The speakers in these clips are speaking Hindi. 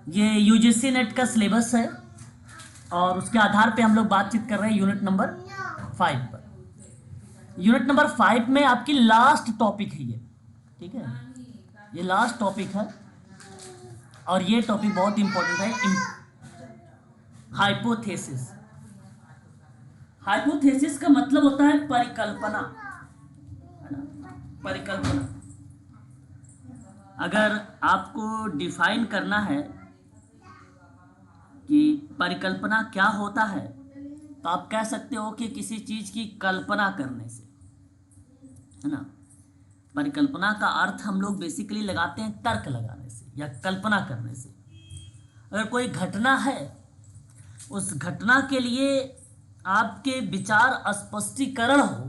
ये यूजीसी नेट का सिलेबस है और उसके आधार पे हम लोग बातचीत कर रहे हैं यूनिट नंबर 5 पर। यूनिट नंबर 5 में आपकी लास्ट टॉपिक है ये, ठीक है, ये लास्ट टॉपिक है और ये टॉपिक बहुत इंपॉर्टेंट है। हाइपोथेसिस। हाइपोथेसिस का मतलब होता है परिकल्पना, है ना, परिकल्पना। अगर आपको डिफाइन करना है कि परिकल्पना क्या होता है तो आप कह सकते हो कि किसी चीज की कल्पना करने से, है ना। परिकल्पना का अर्थ हम लोग बेसिकली लगाते हैं तर्क लगाने से या कल्पना करने से। अगर कोई घटना है, उस घटना के लिए आपके विचार स्पष्टीकरण हो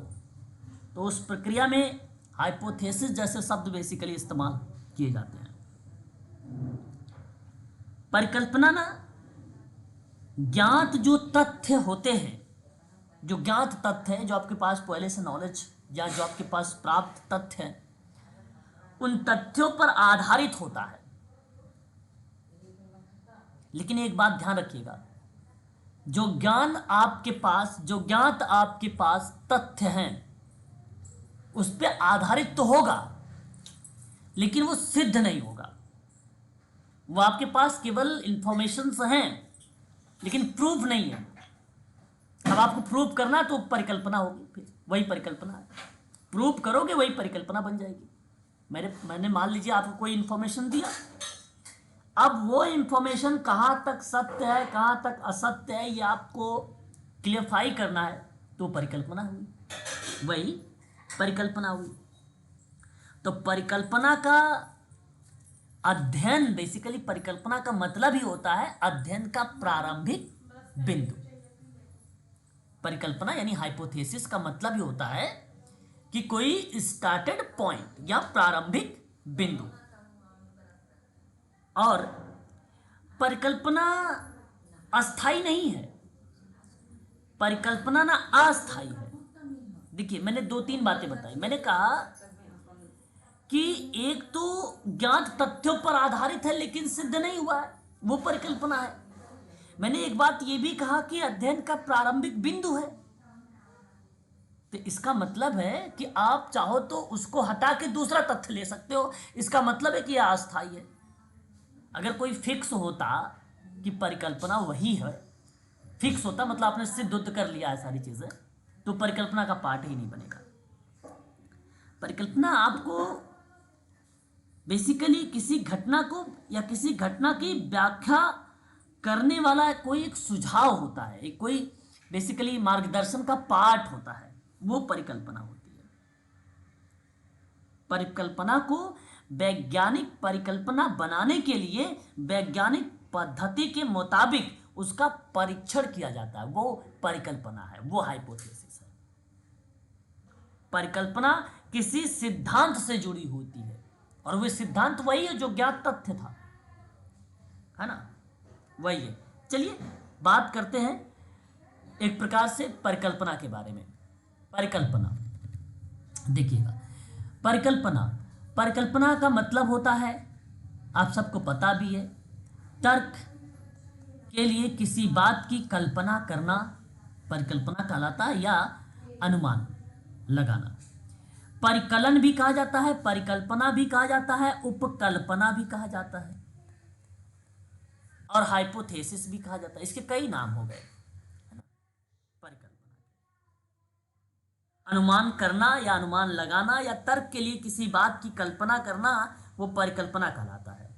तो उस प्रक्रिया में हाइपोथेसिस जैसे शब्द बेसिकली इस्तेमाल किए जाते हैं। परिकल्पना ना ज्ञात जो तथ्य होते हैं, जो ज्ञात तथ्य है, जो आपके पास पहले से नॉलेज या जो आपके पास प्राप्त तथ्य है, उन तथ्यों पर आधारित होता है। लेकिन एक बात ध्यान रखिएगा, जो ज्ञान आपके पास, जो ज्ञात आपके पास तथ्य हैं उस पर आधारित तो होगा लेकिन वो सिद्ध नहीं होगा। वो आपके पास केवल इंफॉर्मेशंस हैं लेकिन प्रूफ नहीं है। अब आपको प्रूफ करना तो परिकल्पना होगी, फिर वही परिकल्पना है। प्रूफ करोगे वही परिकल्पना बन जाएगी। मैंने मान लीजिए आपको कोई इंफॉर्मेशन दिया, अब वो इंफॉर्मेशन कहाँ तक सत्य है कहाँ तक असत्य है ये आपको क्लियरफाई करना है, तो परिकल्पना हुई, वही परिकल्पना हुई। तो परिकल्पना का अध्ययन, बेसिकली परिकल्पना का मतलब ही होता है अध्ययन का प्रारंभिक बिंदु। परिकल्पना यानी हाइपोथेसिस का मतलब ही होता है कि कोई स्टार्टेड पॉइंट या प्रारंभिक बिंदु। और परिकल्पना अस्थाई नहीं है, परिकल्पना ना अस्थाई है। देखिए, मैंने 2-3 बातें बताई। मैंने कहा कि एक तो ज्ञात तथ्यों पर आधारित है लेकिन सिद्ध नहीं हुआ है, वो परिकल्पना है। मैंने एक बात यह भी कहा कि अध्ययन का प्रारंभिक बिंदु है। तो इसका मतलब है कि आप चाहो तो उसको हटा के दूसरा तथ्य ले सकते हो। इसका मतलब है कि यह अस्थाई है। अगर कोई फिक्स होता कि परिकल्पना वही है, फिक्स होता मतलब आपने सिद्ध कर लिया है सारी चीजें, तो परिकल्पना का पार्ट ही नहीं बनेगा। परिकल्पना आपको बेसिकली किसी घटना को या किसी घटना की व्याख्या करने वाला कोई एक सुझाव होता है, एक कोई बेसिकली मार्गदर्शन का पार्ट होता है, वो परिकल्पना होती है। परिकल्पना को वैज्ञानिक परिकल्पना बनाने के लिए वैज्ञानिक पद्धति के मुताबिक उसका परीक्षण किया जाता है, वो परिकल्पना है, वो हाइपोथेसिस है। परिकल्पना किसी सिद्धांत से जुड़ी होती है और वह सिद्धांत वही है जो ज्ञात तथ्य था, है ना, वही है। चलिए बात करते हैं एक प्रकार से परिकल्पना के बारे में। परिकल्पना देखिएगा, परिकल्पना, परिकल्पना का मतलब होता है, आप सबको पता भी है, तर्क के लिए किसी बात की कल्पना करना परिकल्पना कहलाता है, या अनुमान लगाना। परिकलन भी कहा जाता है, परिकल्पना भी कहा जाता है, उपकल्पना भी कहा जाता है और हाइपोथेसिस भी कहा जाता है। इसके कई नाम हो गए, है ना। परिकल्पना, अनुमान करना या अनुमान लगाना या तर्क के लिए किसी बात की कल्पना करना, वो परिकल्पना कहलाता है।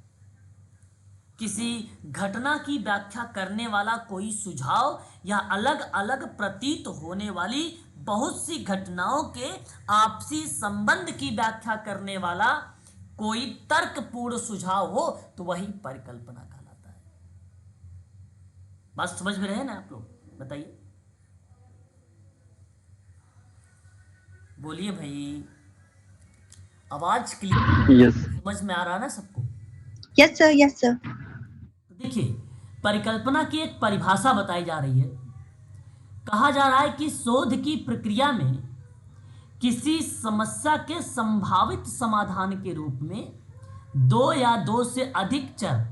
किसी घटना की व्याख्या करने वाला कोई सुझाव या अलग अलग प्रतीत होने वाली बहुत सी घटनाओं के आपसी संबंध की व्याख्या करने वाला कोई तर्कपूर्ण सुझाव हो तो वही परिकल्पना कहलाता है। बात समझ में रहे ना आप लोग? बताइए, बोलिए भाई, आवाज क्लियर? यस। समझ में आ रहा है ना सबको? Yes sir, yes sir. तो देखिए, परिकल्पना की एक परिभाषा बताई जा रही है। कहा जा रहा है कि शोध की प्रक्रिया में किसी समस्या के संभावित समाधान के रूप में दो या दो से अधिक चर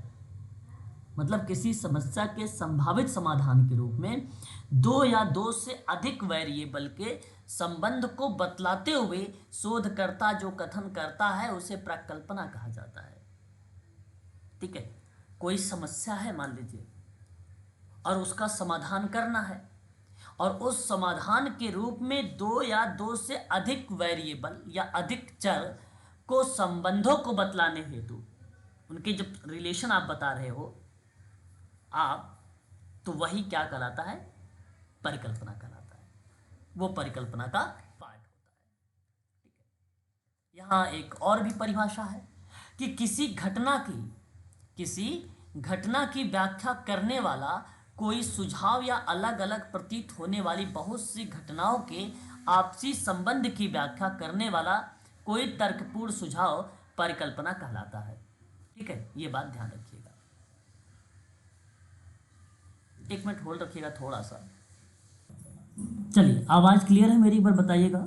मतलब किसी समस्या के संभावित समाधान के रूप में दो या दो से अधिक वेरिएबल के संबंध को बतलाते हुए शोधकर्ता जो कथन करता है उसे प्रकल्पना कहा जाता है। ठीक है, कोई समस्या है मान लीजिए और उसका समाधान करना है, और उस समाधान के रूप में दो या दो से अधिक वेरिएबल या अधिक चर को संबंधों को बतलाने हेतु उनके जब रिलेशन आप बता रहे हो आप, तो वही क्या कहलाता है, परिकल्पना कहलाता है। वो परिकल्पना का पार्ट होता है। ठीक है, यहाँ एक और भी परिभाषा है कि किसी घटना की व्याख्या करने वाला कोई सुझाव या अलग अलग प्रतीत होने वाली बहुत सी घटनाओं के आपसी संबंध की व्याख्या करने वाला कोई तर्कपूर्ण सुझाव परिकल्पना कहलाता है। ठीक है, ये बात ध्यान रखिएगा। एक मिनट होल्ड रखिएगा थोड़ा सा। चलिए, आवाज क्लियर है मेरी, एक बार बताइएगा।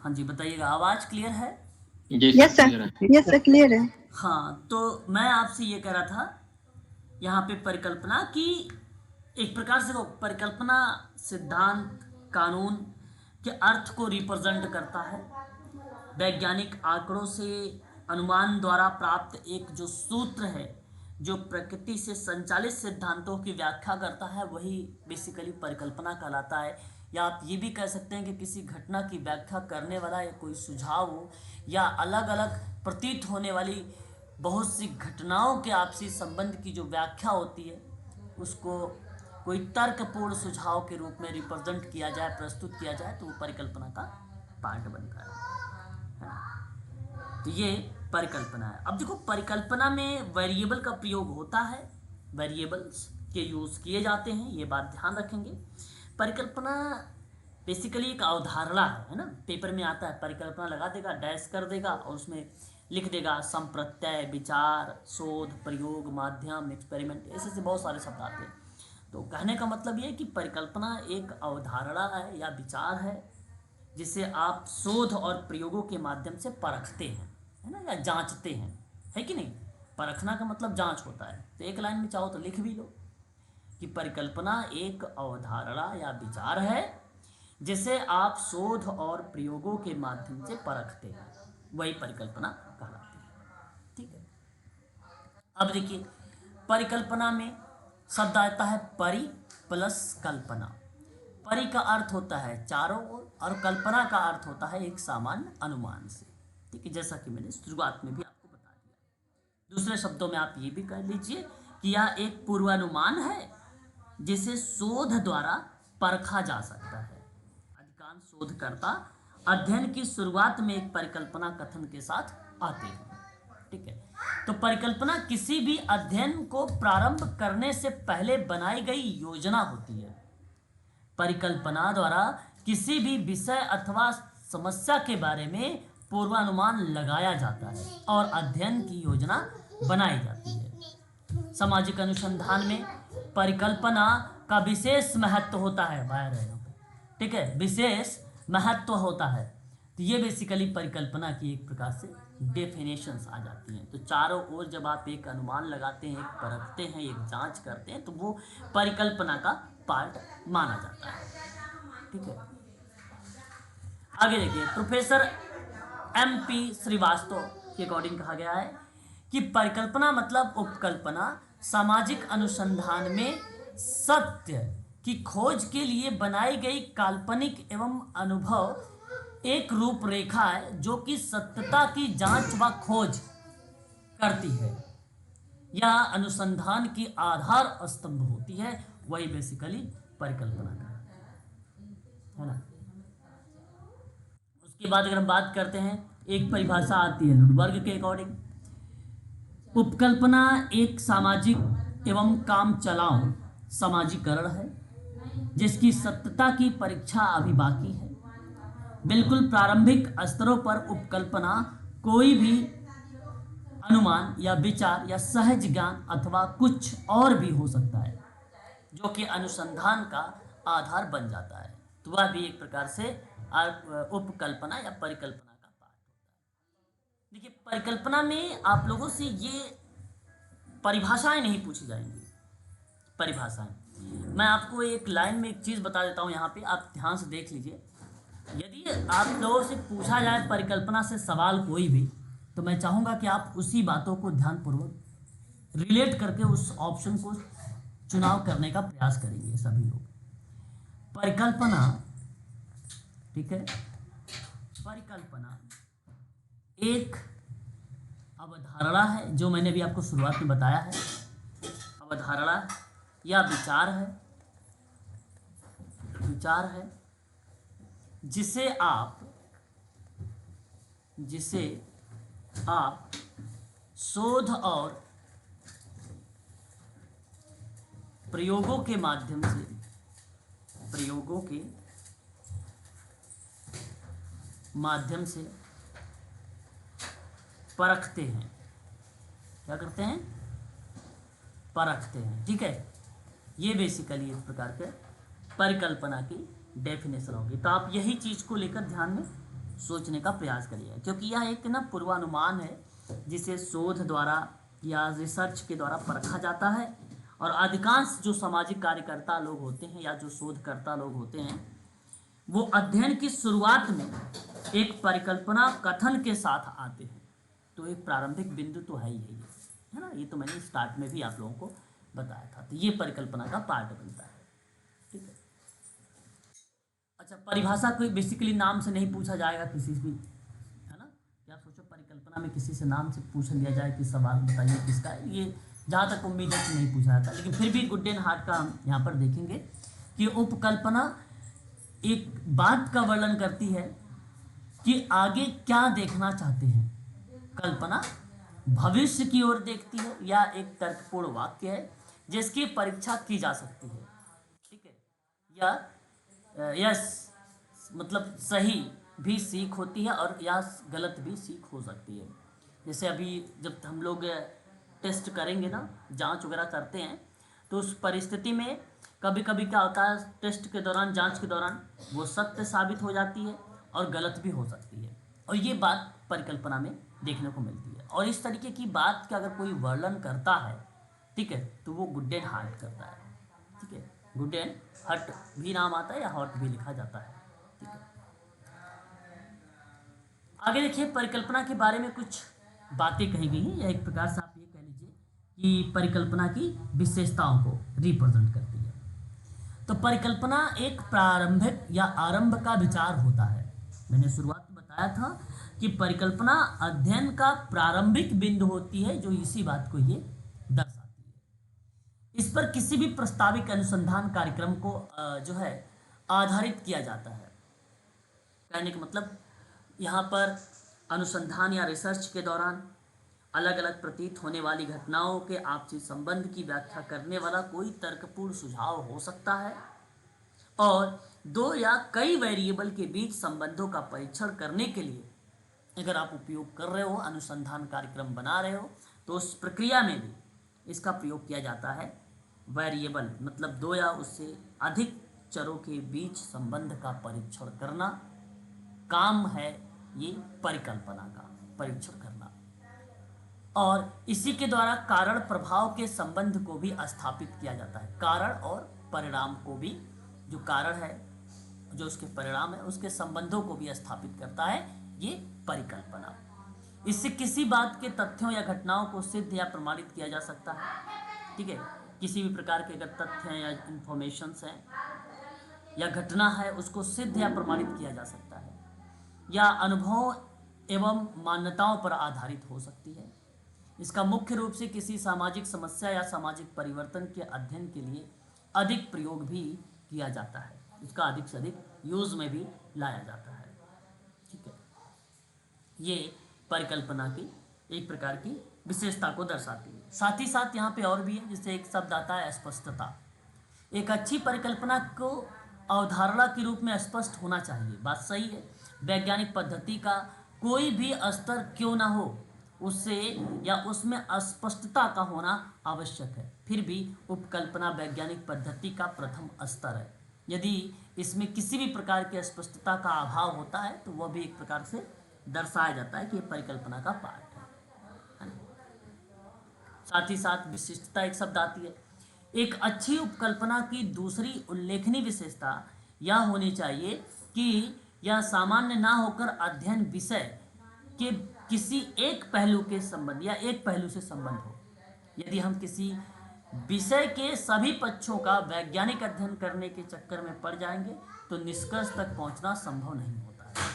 हाँ जी बताइएगा, आवाज क्लियर है? Yes sir, yes sir, clear है। हाँ, तो मैं आपसे ये कह रहा था यहाँ पे परिकल्पना की एक प्रकार से वो परिकल्पना सिद्धांत कानून के अर्थ को रिप्रेजेंट करता है। वैज्ञानिक आंकड़ों से अनुमान द्वारा प्राप्त एक जो सूत्र है जो प्रकृति से संचालित सिद्धांतों की व्याख्या करता है वही बेसिकली परिकल्पना कहलाता है। या आप ये भी कह सकते हैं कि किसी घटना की व्याख्या करने वाला या कोई सुझाव हो या अलग अलग प्रतीत होने वाली बहुत सी घटनाओं के आपसी संबंध की जो व्याख्या होती है उसको कोई तर्कपूर्ण सुझाव के रूप में रिप्रेजेंट किया जाए, प्रस्तुत किया जाए, तो वो परिकल्पना का पार्ट बनता है ना। तो ये परिकल्पना है। अब देखो, परिकल्पना में वेरिएबल का प्रयोग होता है, वेरिएबल्स के यूज किए जाते हैं, ये बात ध्यान रखेंगे। परिकल्पना बेसिकली एक अवधारणा है ना। पेपर में आता है, परिकल्पना लगा देगा, डैश कर देगा और उसमें लिख देगा संप्रत्यय, विचार, शोध, प्रयोग, माध्यम, एक्सपेरिमेंट, ऐसे बहुत सारे शब्द आते हैं। तो कहने का मतलब ये है कि परिकल्पना एक अवधारणा है या विचार है जिसे आप शोध और प्रयोगों के माध्यम से परखते हैं, है ना, या जांचते हैं, है कि नहीं। परखना का मतलब जांच होता है। तो एक लाइन में चाहो तो लिख भी लो कि परिकल्पना एक अवधारणा या विचार है जिसे आप शोध और प्रयोगों के माध्यम से परखते हैं, वही परिकल्पना कहलाती है। ठीक है, अब देखिए, परिकल्पना में शब्द आता है परि प्लस कल्पना। परि का अर्थ होता है चारों ओर और कल्पना का अर्थ होता है एक सामान्य अनुमान से। ठीक है, जैसा कि मैंने शुरुआत में भी आपको बता दिया। दूसरे शब्दों में आप ये भी कह लीजिए कि यह एक पूर्वानुमान है जिसे शोध द्वारा परखा जा सकता है। अधिकांश शोधकर्ता अध्ययन की शुरुआत में एक परिकल्पना कथन के साथ आते हैं। ठीक है, तो परिकल्पना किसी भी अध्ययन को प्रारंभ करने से पहले बनाई गई योजना होती है। परिकल्पना द्वारा किसी भी विषय अथवा समस्या के बारे में पूर्वानुमान लगाया जाता है और अध्ययन की योजना बनाई जाती है। सामाजिक अनुसंधान में परिकल्पना का विशेष महत्व होता है। बाहर ठीक है, विशेष महत्व होता है। तो ये बेसिकली परिकल्पना की एक प्रकार से डेफिनेशंस आ जाती हैं। तो चारों ओर जब आप एक अनुमान लगाते हैं, एक परखते हैं, एक जांच करते हैं, तो वो परिकल्पना का पार्ट माना जाता है। ठीक है, आगे देखिए, प्रोफेसर MP श्रीवास्तव के अकॉर्डिंग कहा गया है कि परिकल्पना मतलब उपकल्पना सामाजिक अनुसंधान में सत्य की खोज के लिए बनाई गई काल्पनिक एवं अनुभव एक रूपरेखा है जो कि सत्यता की जांच व खोज करती है। यह अनुसंधान की आधार स्तंभ होती है, वही बेसिकली परिकल्पना का है ना। उसके बाद अगर हम बात करते हैं, एक परिभाषा आती है लुडबर्ग के अकॉर्डिंग, उपकल्पना एक सामाजिक एवं काम चलाऊ समाजीकरण है जिसकी सत्यता की परीक्षा अभी बाकी है। बिल्कुल प्रारंभिक स्तरों पर उपकल्पना कोई भी अनुमान या विचार या सहज ज्ञान अथवा कुछ और भी हो सकता है जो कि अनुसंधान का आधार बन जाता है। तो वह भी एक प्रकार से उपकल्पना या परिकल्पना का पार्ट होता है। देखिए, परिकल्पना में आप लोगों से ये परिभाषाएं नहीं पूछी जाएंगी। परिभाषाएं मैं आपको एक लाइन में एक चीज़ बता देता हूँ, यहाँ पे आप ध्यान से देख लीजिए। यदि आप लोगों से पूछा जाए परिकल्पना से सवाल कोई भी, तो मैं चाहूँगा कि आप उसी बातों को ध्यानपूर्वक रिलेट करके उस ऑप्शन को चुनाव करने का प्रयास करेंगे सभी लोग। परिकल्पना, ठीक है, परिकल्पना एक अवधारणा है, जो मैंने भी आपको शुरुआत में बताया है। अवधारणा या विचार है, विचार है जिसे आप शोध और प्रयोगों के माध्यम से परखते हैं। क्या करते हैं? परखते हैं। ठीक है, ये बेसिकली इस प्रकार के परिकल्पना की डेफिनेशन होगी। तो आप यही चीज़ को लेकर ध्यान में सोचने का प्रयास करिए, क्योंकि यह एक ना पूर्वानुमान है जिसे शोध द्वारा या रिसर्च के द्वारा परखा जाता है। और अधिकांश जो सामाजिक कार्यकर्ता लोग होते हैं या जो शोधकर्ता लोग होते हैं, वो अध्ययन की शुरुआत में एक परिकल्पना कथन के साथ आते हैं। तो एक प्रारंभिक बिंदु तो है ही है ना। ये तो मैंने स्टार्ट में भी आप लोगों को बताया था। तो ये परिकल्पना का पार्ट बनता है। ठीक है, अच्छा, परिभाषा कोई बेसिकली नाम से नहीं पूछा जाएगा किसी भी, है ना। क्या आप सोचो परिकल्पना में किसी से नाम से पूछ लिया जाए कि सवाल बताइए किसका है, ये जहाँ तक उम्मीद है कि नहीं पूछा जाता। लेकिन फिर भी गुडेनहार्ट का हम यहाँ पर देखेंगे कि उपकल्पना एक बात का वर्णन करती है कि आगे क्या देखना चाहते हैं। कल्पना भविष्य की ओर देखती है या एक तर्कपूर्ण वाक्य है जिसकी परीक्षा की जा सकती है। ठीक है, या यस मतलब सही भी सीख होती है और या गलत भी सीख हो सकती है। जैसे अभी जब हम लोग टेस्ट करेंगे ना, जांच वगैरह करते हैं, तो उस परिस्थिति में कभी कभी क्या होता है, टेस्ट के दौरान, जांच के दौरान वो सत्य साबित हो जाती है और गलत भी हो सकती है। और ये बात परिकल्पना में देखने को मिलती है। और इस तरीके की बात का अगर कोई वर्णन करता है, ठीक है, तो वो गुडेनहार्ट करता है। ठीक है, गुडेनहार्ट भी नाम आता है या हॉट भी लिखा जाता है। ठीक है, आगे देखिए, परिकल्पना के बारे में कुछ बातें कही गई हैं, या एक प्रकार से आप ये कह लीजिए कि परिकल्पना की विशेषताओं को रिप्रेजेंट करती है। तो परिकल्पना एक प्रारंभिक या आरंभ का विचार होता है। मैंने शुरुआत में बताया था कि परिकल्पना अध्ययन का प्रारंभिक बिंदु होती है, जो इसी बात को ये दर्शाती है। इस पर किसी भी प्रस्तावित अनुसंधान कार्यक्रम को जो है आधारित किया जाता है। कहने का मतलब, यहाँ पर अनुसंधान या रिसर्च के दौरान अलग अलग प्रतीत होने वाली घटनाओं के आपसी संबंध की व्याख्या करने वाला कोई तर्कपूर्ण सुझाव हो सकता है, और दो या कई वेरिएबल के बीच संबंधों का परीक्षण करने के लिए अगर आप उपयोग कर रहे हो, अनुसंधान कार्यक्रम बना रहे हो, तो उस प्रक्रिया में भी इसका प्रयोग किया जाता है। वेरिएबल मतलब दो या उससे अधिक चरों के बीच संबंध का परीक्षण करना काम है ये परिकल्पना का, परीक्षण करना। और इसी के द्वारा कारण प्रभाव के संबंध को भी स्थापित किया जाता है। कारण और परिणाम को भी, जो कारण है जो उसके परिणाम है, उसके संबंधों को भी स्थापित करता है ये परिकल्पना। इससे किसी बात के तथ्यों या घटनाओं को सिद्ध या प्रमाणित किया जा सकता है। ठीक है, किसी भी प्रकार के अगर तथ्य हैं या इंफॉर्मेशंस हैं या घटना है, उसको सिद्ध या प्रमाणित किया जा सकता है, या अनुभव एवं मान्यताओं पर आधारित हो सकती है। इसका मुख्य रूप से किसी सामाजिक समस्या या सामाजिक परिवर्तन के अध्ययन के लिए अधिक प्रयोग भी किया जाता है। इसका अधिक से अधिक यूज में भी लाया जाता है। ठीक है, ये परिकल्पना की एक प्रकार की विशेषता को दर्शाती है। साथ ही साथ यहाँ पे और भी है, जिससे एक शब्द आता है स्पष्टता। एक अच्छी परिकल्पना को अवधारणा के रूप में स्पष्ट होना चाहिए, बात सही है। वैज्ञानिक पद्धति का कोई भी स्तर क्यों ना हो, उससे या उसमें अस्पष्टता का होना आवश्यक है। फिर भी उपकल्पना वैज्ञानिक पद्धति का प्रथम स्तर है। यदि इसमें किसी भी प्रकार की स्पष्टता का अभाव होता है, तो वह भी एक प्रकार से दर्शाया जाता है कि ये परिकल्पना का पार्ट है ना। साथ ही साथ विशिष्टता एक शब्द आती है। एक अच्छी उपकल्पना की दूसरी उल्लेखनीय विशेषता यह होनी चाहिए कि यह सामान्य ना होकर अध्ययन विषय के किसी एक पहलू के संबंध या एक पहलू से संबंध हो। यदि हम किसी विषय के सभी पक्षों का वैज्ञानिक अध्ययन करने के चक्कर में पड़ जाएंगे तो निष्कर्ष तक पहुंचना संभव नहीं होता है।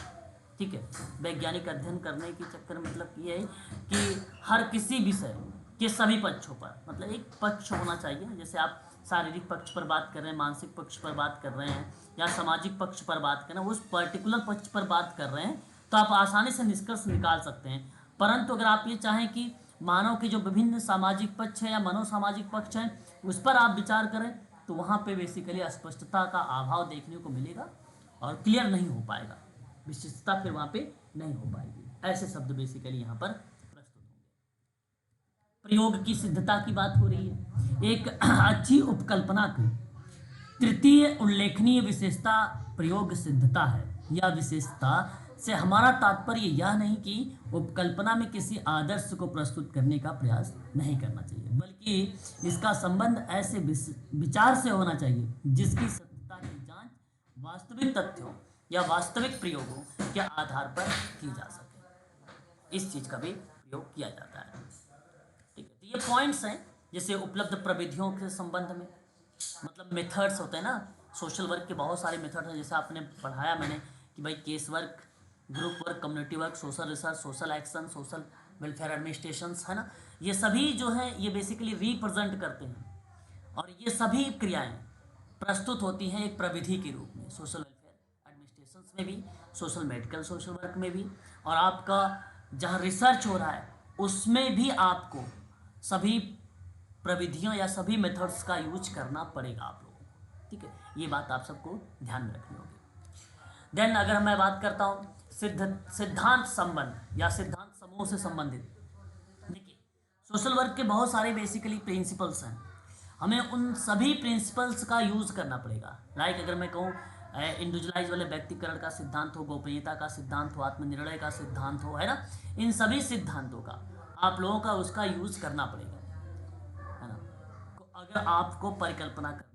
ठीक है, वैज्ञानिक अध्ययन करने के चक्कर में मतलब ये है कि हर किसी विषय के सभी पक्षों पर, मतलब एक पक्ष होना चाहिए। जैसे आप शारीरिक पक्ष पर बात कर रहे हैं, मानसिक पक्ष पर बात कर रहे हैं या सामाजिक पक्ष पर बात कर रहे हैं, उस पर्टिकुलर पक्ष पर बात कर रहे हैं तो आप आसानी से निष्कर्ष निकाल सकते हैं। परंतु अगर आप ये चाहें कि मानव के जो विभिन्न सामाजिक पक्ष हैं या मनोसामाजिक पक्ष हैं उस पर आप विचार करें तो वहाँ पे बेसिकली अस्पष्टता का अभाव देखने को मिलेगा और क्लियर नहीं हो पाएगा, विशिष्टता फिर वहाँ पे नहीं हो पाएगी। ऐसे शब्द बेसिकली यहाँ पर प्रस्तुत होंगे। प्रयोग की सिद्धता की बात हो रही है। एक अच्छी उपकल्पना की तृतीय उल्लेखनीय विशेषता प्रयोग सिद्धता है। यह विशेषता से हमारा तात्पर्य यह नहीं कि उपकल्पना में किसी आदर्श को प्रस्तुत करने का प्रयास नहीं करना चाहिए, बल्कि इसका संबंध ऐसे विचार से होना चाहिए जिसकी सत्यता की जांच वास्तविक तथ्यों या वास्तविक प्रयोगों के आधार पर की जा सके। इस चीज का भी प्रयोग किया जाता है। ठीक है, तो ये पॉइंट्स हैं। जैसे उपलब्ध प्रविधियों के संबंध में, मतलब मेथड्स होते हैं ना, सोशल वर्क के बहुत सारे मेथड हैं। जैसे आपने पढ़ाया मैंने कि भाई case work, group work, community work, social research, social action, social welfare administrations, है ना। ये सभी जो हैं ये बेसिकली रिप्रेजेंट करते हैं और ये सभी क्रियाएं प्रस्तुत होती हैं एक प्रविधि के रूप में, सोशल वेलफेयर एडमिनिस्ट्रेशंस में भी, सोशल मेडिकल सोशल वर्क में भी, और आपका जहाँ रिसर्च हो रहा है उसमें भी आपको सभी प्रविधियों या सभी मेथड्स का यूज करना पड़ेगा आप लोगों को। ठीक है, ये बात आप सबको ध्यान में रखनी होगी। देन अगर मैं बात करता हूँ सिद्धांत संबंध या सिद्धांत समूह से संबंधित, देखिए सोशल वर्क के बहुत सारे बेसिकली प्रिंसिपल्स हैं। हमें उन सभी प्रिंसिपल्स का यूज करना पड़ेगा। लाइक अगर मैं कहूँ इंडिविजुअलाइज वाले व्यक्तिकरण का सिद्धांत हो, गोपनीयता का सिद्धांत हो, आत्मनिर्णय का सिद्धांत हो, है ना, इन सभी सिद्धांतों का आप लोगों का उसका यूज करना पड़ेगा, है ना। तो अगर आपको परिकल्पना करनी है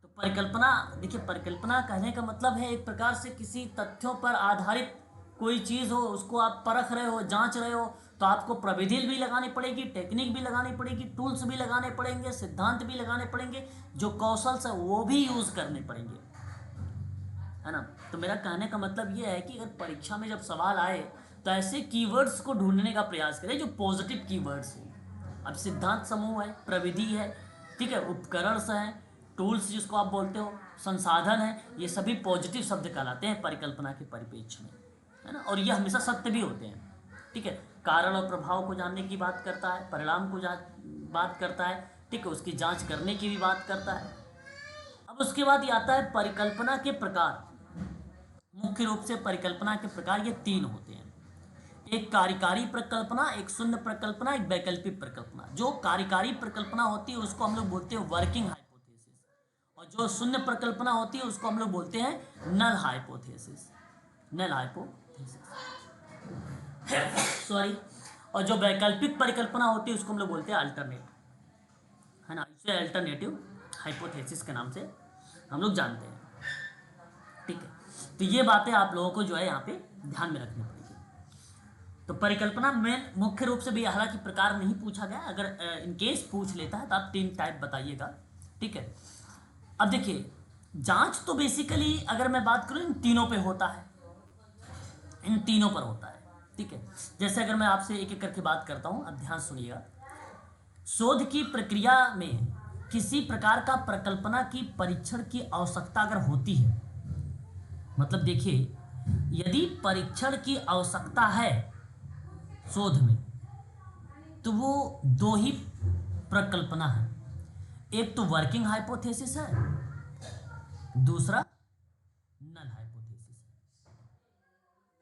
तो परिकल्पना, देखिए परिकल्पना कहने का मतलब है एक प्रकार से किसी तथ्यों पर आधारित कोई चीज़ हो, उसको आप परख रहे हो, जांच रहे हो, तो आपको प्रविधि भी लगानी पड़ेगी, टेक्निक भी लगानी पड़ेगी, टूल्स भी लगाने पड़ेंगे, सिद्धांत भी लगाने पड़ेंगे, जो कौशल से वो भी यूज करने पड़ेंगे, है ना। तो मेरा कहने का मतलब ये है कि अगर परीक्षा में जब सवाल आए तो ऐसे कीवर्ड्स को ढूंढने का प्रयास करें जो पॉजिटिव कीवर्ड्स हो। अब सिद्धांत समूह है, प्रविधि है, ठीक है, उपकरण से है, टूल्स जिसको आप बोलते हो, संसाधन है, ये सभी पॉजिटिव शब्द कहलाते हैं परिकल्पना के परिप्रेक्ष्य में, है ना। और ये हमेशा सत्य भी होते हैं। ठीक है, कारण और प्रभाव को जानने की बात करता है, परिणाम को बात करता है, ठीक है, उसकी जांच करने की भी बात करता है। अब उसके बाद ये आता है परिकल्पना के प्रकार। मुख्य रूप से परिकल्पना के प्रकार ये तीन होते हैं। एक कार्यकारी प्रकल्पना, एक शून्य प्रकल्पना, एक वैकल्पिक प्रकल्पना। जो कार्यकारी प्रकल्पना होती है उसको हम लोग बोलते हैं वर्किंग हाइपोथेसिस, और जो शून्य प्रकल्पना होती है उसको हम लोग बोलते हैं null hypothesis, null hypothesis, sorry. और जो वैकल्पिक परिकल्पना होती है उसको हम लोग बोलते हैं अल्टरनेट, है ना, इसे अल्टरनेटिव हाइपोथेसिस के नाम से हम लोग जानते हैं। ठीक है, तो ये बातें आप लोगों को जो है यहाँ पे ध्यान में रखनी पड़ेगी। तो परिकल्पना में मुख्य रूप से भी हालांकि प्रकार नहीं पूछा गया, अगर इन केस पूछ लेता है तो आप तीन टाइप बताइएगा। ठीक है, अब देखिए जांच तो बेसिकली अगर मैं बात करूँ इन तीनों पे होता है, इन तीनों पर होता है। ठीक है, जैसे अगर मैं आपसे एक एक करके बात करता हूँ, अब ध्यान सुनिएगा। शोध की प्रक्रिया में किसी प्रकार का प्रकल्पना की परीक्षण की आवश्यकता अगर होती है, मतलब देखिए यदि परीक्षण की आवश्यकता है शोध में तो वो दो ही प्रकल्पना है, एक तो वर्किंग हाइपोथेसिस है, दूसरा नल हाइपोथेसिस है।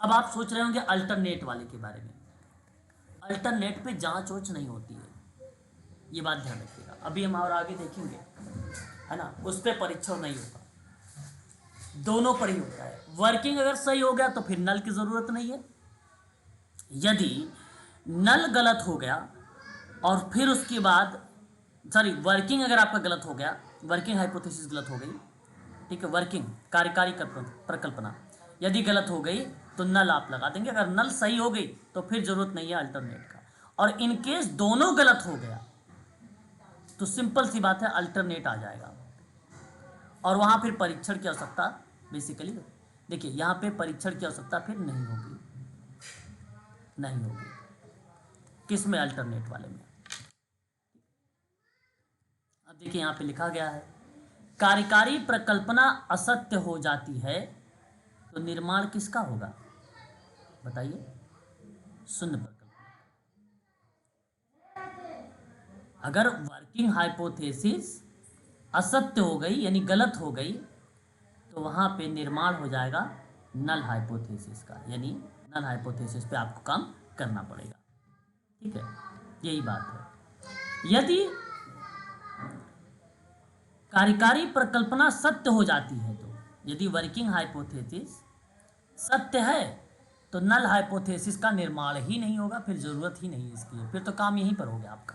अब आप सोच रहे होंगे अल्टरनेट वाले के बारे में। अल्टरनेट पे जांच वोच नहीं होती है, ये बात ध्यान रखिएगा। अभी हम और आगे देखेंगे, है ना, उस पर परीक्षण नहीं होगा, दोनों पर ही होता है। वर्किंग अगर सही हो गया तो फिर नल की ज़रूरत नहीं है, यदि नल गलत हो गया और फिर उसके बाद वर्किंग अगर आपका गलत हो गया, वर्किंग हाइपोथेसिस गलत हो गई, ठीक है, वर्किंग कार्यकारी प्रकल्पना यदि गलत हो गई तो नल आप लगा देंगे। अगर नल सही हो गई तो फिर जरूरत नहीं है अल्टरनेट का। और इन केस दोनों गलत हो गया तो सिंपल सी बात है अल्टरनेट आ जाएगा। और वहां फिर परीक्षण की आवश्यकता बेसिकली, देखिए यहां पे परीक्षण की आवश्यकता फिर नहीं होगी, नहीं होगी। किस में? अल्टरनेट वाले में। अब देखिए यहां पे लिखा गया है कार्यकारी प्रकल्पना असत्य हो जाती है तो निर्माण किसका होगा? बताइए। शून्य प्रकल्पना। अगर वर्किंग हाइपोथेसिस असत्य हो गई यानी गलत हो गई तो वहां पे निर्माण हो जाएगा नल हाइपोथेसिस का, यानी नल हाइपोथेसिस पे आपको काम करना पड़ेगा। ठीक है, यही बात है। यदि कार्यकारी प्रकल्पना सत्य हो जाती है तो, यदि वर्किंग हाइपोथेसिस सत्य है तो नल हाइपोथेसिस का निर्माण ही नहीं होगा, फिर जरूरत ही नहीं है इसकी, फिर तो काम यहीं पर हो गया आपका।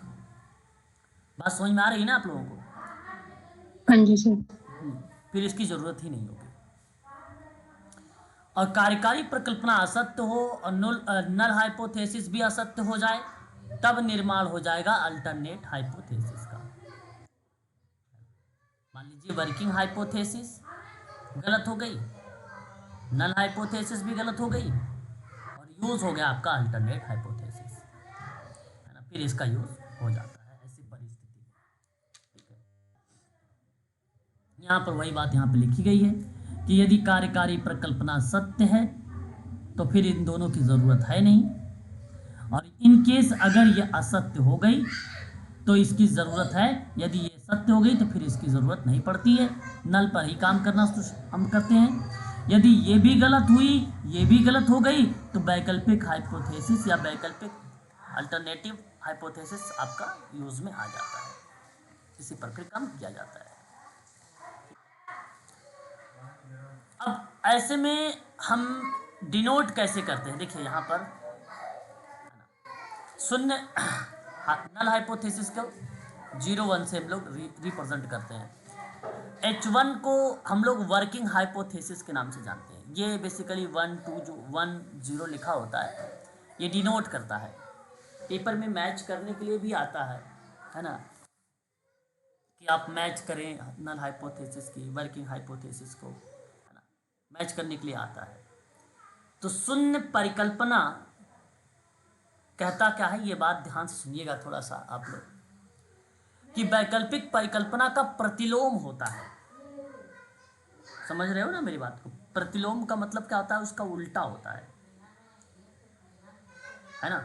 बात समझ में आ रही है ना आप लोगों को? हाँ जी सर। फिर इसकी जरूरत ही नहीं होगी। और कार्यकारी प्रकल्पना असत्य हो और नल हाइपोथेसिस भी असत्य हो जाए तब निर्माण हो जाएगा अल्टरनेट हाइपोथेसिस का। मान लीजिए वर्किंग हाइपोथेसिस गलत हो गई, नल हाइपोथेसिस भी गलत हो गई और यूज हो गया आपका अल्टरनेट हाइपोथेसिस, है ना, फिर इसका यूज हो जाता है ऐसी परिस्थिति में। ठीक है, यहाँ पर वही बात यहाँ पे लिखी गई है कि यदि कार्यकारी प्रकल्पना सत्य है तो फिर इन दोनों की जरूरत है नहीं, और इन केस अगर ये असत्य हो गई तो इसकी ज़रूरत है। यदि ये सत्य हो गई तो फिर इसकी ज़रूरत नहीं पड़ती है, नल पर ही काम करना हम करते हैं। यदि ये भी गलत हुई, ये भी गलत हो गई तो वैकल्पिक हाइपोथेसिस या वैकल्पिक अल्टरनेटिव हाइपोथेसिस आपका यूज में आ जाता है, इसी पर फिर काम किया जाता है। अब ऐसे में हम डिनोट कैसे करते हैं? देखिए यहाँ पर शून्य नल हाइपोथेसिस को 0-1 से हम लोग रिप्रेजेंट करते हैं। H1 को हम लोग वर्किंग हाइपोथेसिस के नाम से जानते हैं। ये बेसिकली 1, 2 जो 1, 0 लिखा होता है ये डिनोट करता है। पेपर में मैच करने के लिए भी आता है ना, कि आप मैच करें नल हाइपोथेसिस की वर्किंग हाइपोथेसिस को, है ना, मैच करने के लिए आता है। तो शून्य परिकल्पना कहता क्या है, ये बात ध्यान से सुनिएगा थोड़ा सा आप लोग, कि वैकल्पिक परिकल्पना का प्रतिलोम होता है। समझ रहे हो ना मेरी बात को? प्रतिलोम का मतलब क्या होता है? उसका उल्टा होता है ना?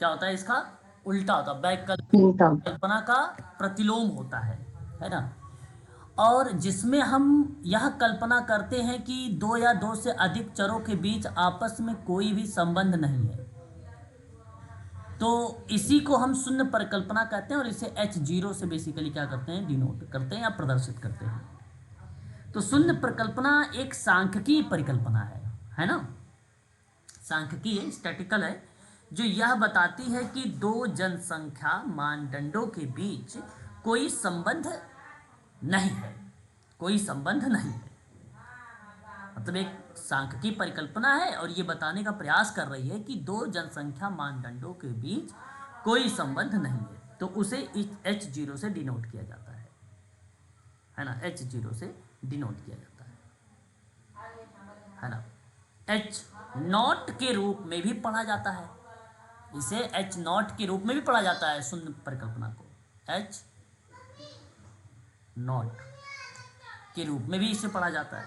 क्या होता है? इसका उल्टा होता है। वैकल्पिक परिकल्पना का प्रतिलोम होता है ना? और जिसमें हम यह कल्पना करते हैं कि दो या दो से अधिक चरों के बीच आपस में कोई भी संबंध नहीं है, तो इसी को हम शून्य परिकल्पना कहते हैं। और इसे H0 से बेसिकली क्या करते हैं? डिनोट करते हैं या प्रदर्शित करते हैं। तो शून्य परिकल्पना एक सांख्यिकीय परिकल्पना है ना, सांख्यिकीय स्टैटिकल है, जो यह बताती है कि दो जनसंख्या मानदंडों के बीच कोई संबंध नहीं है, कोई संबंध नहीं है। मतलब एक सांख्यिकीय परिकल्पना है और ये बताने का प्रयास कर रही है कि दो जनसंख्या मानदंडों के बीच कोई संबंध नहीं है, तो उसे H0 से डिनोट किया जाता है ना, H0 से डिनोट किया जाता है ना। H0 के रूप में भी पढ़ा जाता है, इसे H0 के रूप में भी पढ़ा जाता है शून्य परिकल्पना को, H0 के रूप में भी इसे पढ़ा जाता है।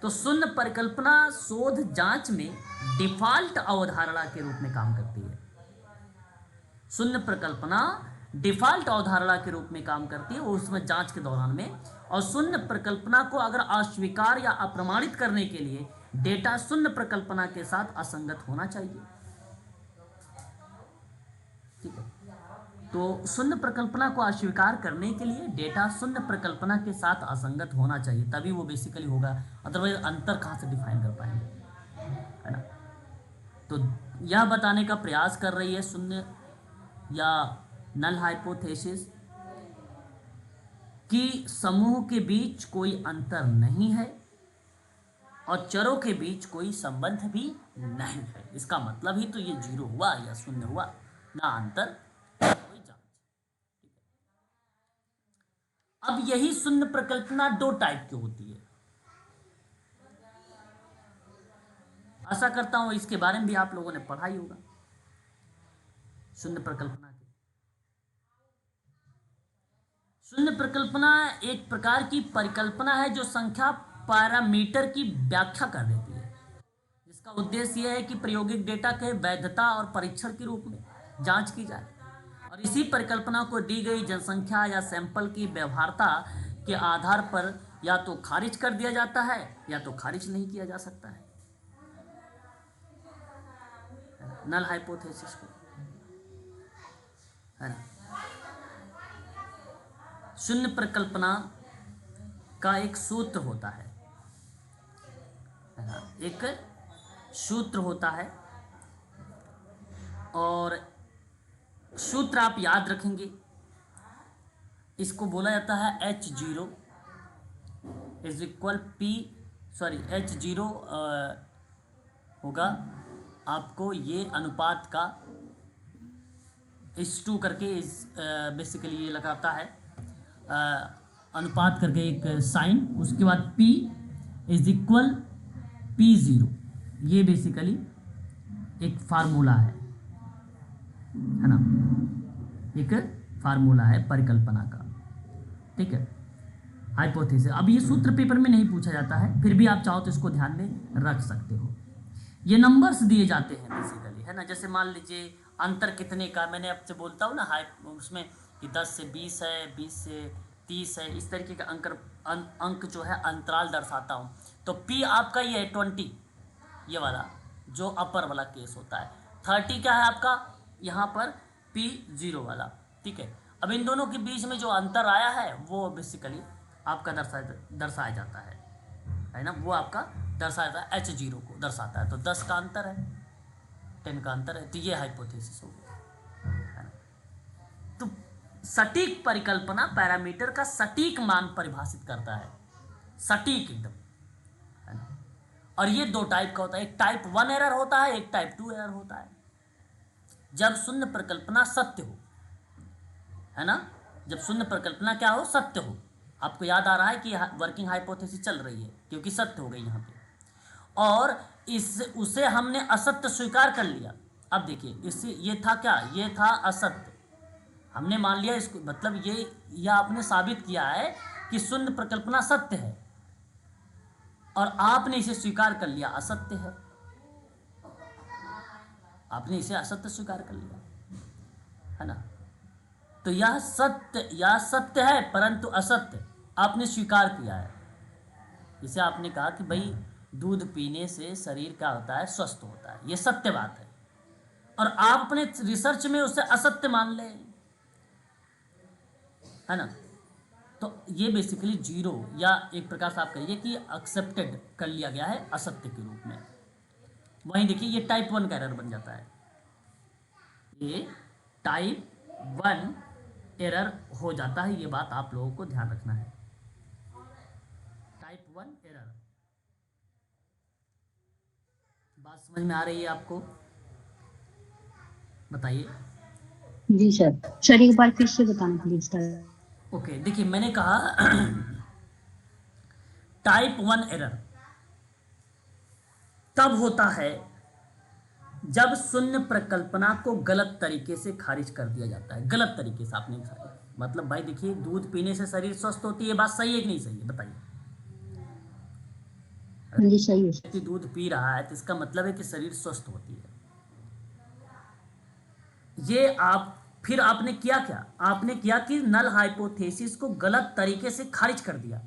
तो शून्य परिकल्पना शोध जांच में डिफॉल्ट अवधारणा के रूप में काम करती है। शून्य परिकल्पना डिफॉल्ट अवधारणा के रूप में काम करती है उसमें जांच के दौरान में। और शून्य परिकल्पना को अगर अस्वीकार या अप्रमाणित करने के लिए डेटा शून्य परिकल्पना के साथ असंगत होना चाहिए। ठीक है, तो शून्य परिकल्पना को अस्वीकार करने के लिए डेटा शून्य परिकल्पना के साथ असंगत होना चाहिए, तभी वो बेसिकली होगा, अदरवाइज अंतर कहाँ से डिफाइन कर पाएंगे, है ना। तो यह बताने का प्रयास कर रही है शून्य या नल हाइपोथेसिस कि समूह के बीच कोई अंतर नहीं है और चरों के बीच कोई संबंध भी नहीं है। इसका मतलब ही तो ये जीरो हुआ या शून्य हुआ, ना अंतर ना कोई जांच। अब यही शून्य प्रकल्पना दो टाइप की होती है। आशा करता हूं इसके बारे में भी आप लोगों ने पढ़ा ही होगा। शून्य प्रकल्पना की शून्य प्रकल्पना एक प्रकार की परिकल्पना है जो संख्या पैरामीटर की व्याख्या कर देती है, जिसका उद्देश्य यह है कि प्रायोगिक डेटा के वैधता और परीक्षण के रूप में जांच की जाए और इसी परिकल्पना को दी गई जनसंख्या या सैंपल की व्यवहार्यता के आधार पर या तो खारिज कर दिया जाता है या तो खारिज नहीं किया जा सकता है। नल हाइपोथेसिस को, है ना। शून्य प्रकल्पना का एक सूत्र होता है ना, एक सूत्र होता है और सूत्र आप याद रखेंगे। इसको बोला जाता है H0 is equal P, sorry H0 होगा आपको ये अनुपात का इस टू करके इस बेसिकली ये लगाता है अनुपात करके एक साइन, उसके बाद P इज इक्वल P0। ये बेसिकली एक फार्मूला है ना, एक फार्मूला है परिकल्पना का, ठीक है, हाइपोथेसिस। अब ये सूत्र पेपर में नहीं पूछा जाता है, फिर भी आप चाहो तो इसको ध्यान में रख सकते हो। ये नंबर्स दिए जाते हैं बेसिकली, है ना। जैसे मान लीजिए अंतर कितने का, मैंने आपसे बोलता हूँ ना उसमें कि 10 से 20 है, 20 से 30 है, इस तरीके का अंक जो है अंतराल दर्शाता हूँ। तो P आपका ये है 20, ये वाला जो अपर वाला केस होता है। 30 क्या है आपका यहाँ पर P0 वाला, ठीक है। अब इन दोनों के बीच में जो अंतर आया है वो बेसिकली आपका दर्शाया जाता है ना, वो आपका दर्शाया जाता है H0 को दर्शाता है। तो 10 का अंतर है, 10 का अंतर है, तो ये हाइपोथेसिस हो गया, है ना। तो सटीक परिकल्पना पैरामीटर का सटीक मान परिभाषित करता है, सटीक एकदम, है ना। और ये दो टाइप का होता है, एक टाइप 1 एरर होता है, एक टाइप 2 एरर होता है। जब शून्य परिकल्पना सत्य हो, है ना, जब शून्य परिकल्पना क्या हो, सत्य हो। आपको याद आ रहा है कि वर्किंग हाइपोथेसिस चल रही है क्योंकि सत्य हो गई यहाँ पे, और उसे हमने असत्य स्वीकार कर लिया। अब देखिए इससे ये था क्या, ये था असत्य, हमने मान लिया इसको, मतलब ये आपने साबित किया है कि शून्य प्रकल्पना सत्य है और आपने इसे स्वीकार कर लिया असत्य है, आपने इसे असत्य स्वीकार कर लिया, है ना। तो यह सत्य है परंतु असत्य आपने स्वीकार किया है। इसे आपने कहा कि भाई दूध पीने से शरीर क्या होता है, स्वस्थ होता है, ये सत्य बात है, और आप अपने रिसर्च में उसे असत्य मान ले, है ना। तो ये बेसिकली जीरो, या एक प्रकार से आप कहिए कि एक्सेप्टेड कर लिया गया है असत्य के रूप में। वहीं देखिए ये टाइप 1 का एरर बन जाता है, ये टाइप 1 एरर हो जाता है। ये बात आप लोगों को ध्यान रखना है, टाइप 1 एरर। बात समझ में आ रही है आपको, बताइए। जी सर एक बार फिर से बताना प्लीज सर। ओके, देखिए मैंने कहा टाइप 1 एरर तब होता है जब शून्य प्रकल्पना को गलत तरीके से खारिज कर दिया जाता है। गलत तरीके से आपने मतलब भाई देखिए दूध पीने से शरीर स्वस्थ होती है, बात सही है कि नहीं सही है, बताइए। जी सही है। व्यक्ति दूध पी रहा है तो इसका मतलब है कि शरीर स्वस्थ होती है। ये फिर आपने किया क्या, आपने किया कि नल हाइपोथेसिस को गलत तरीके से खारिज कर दिया।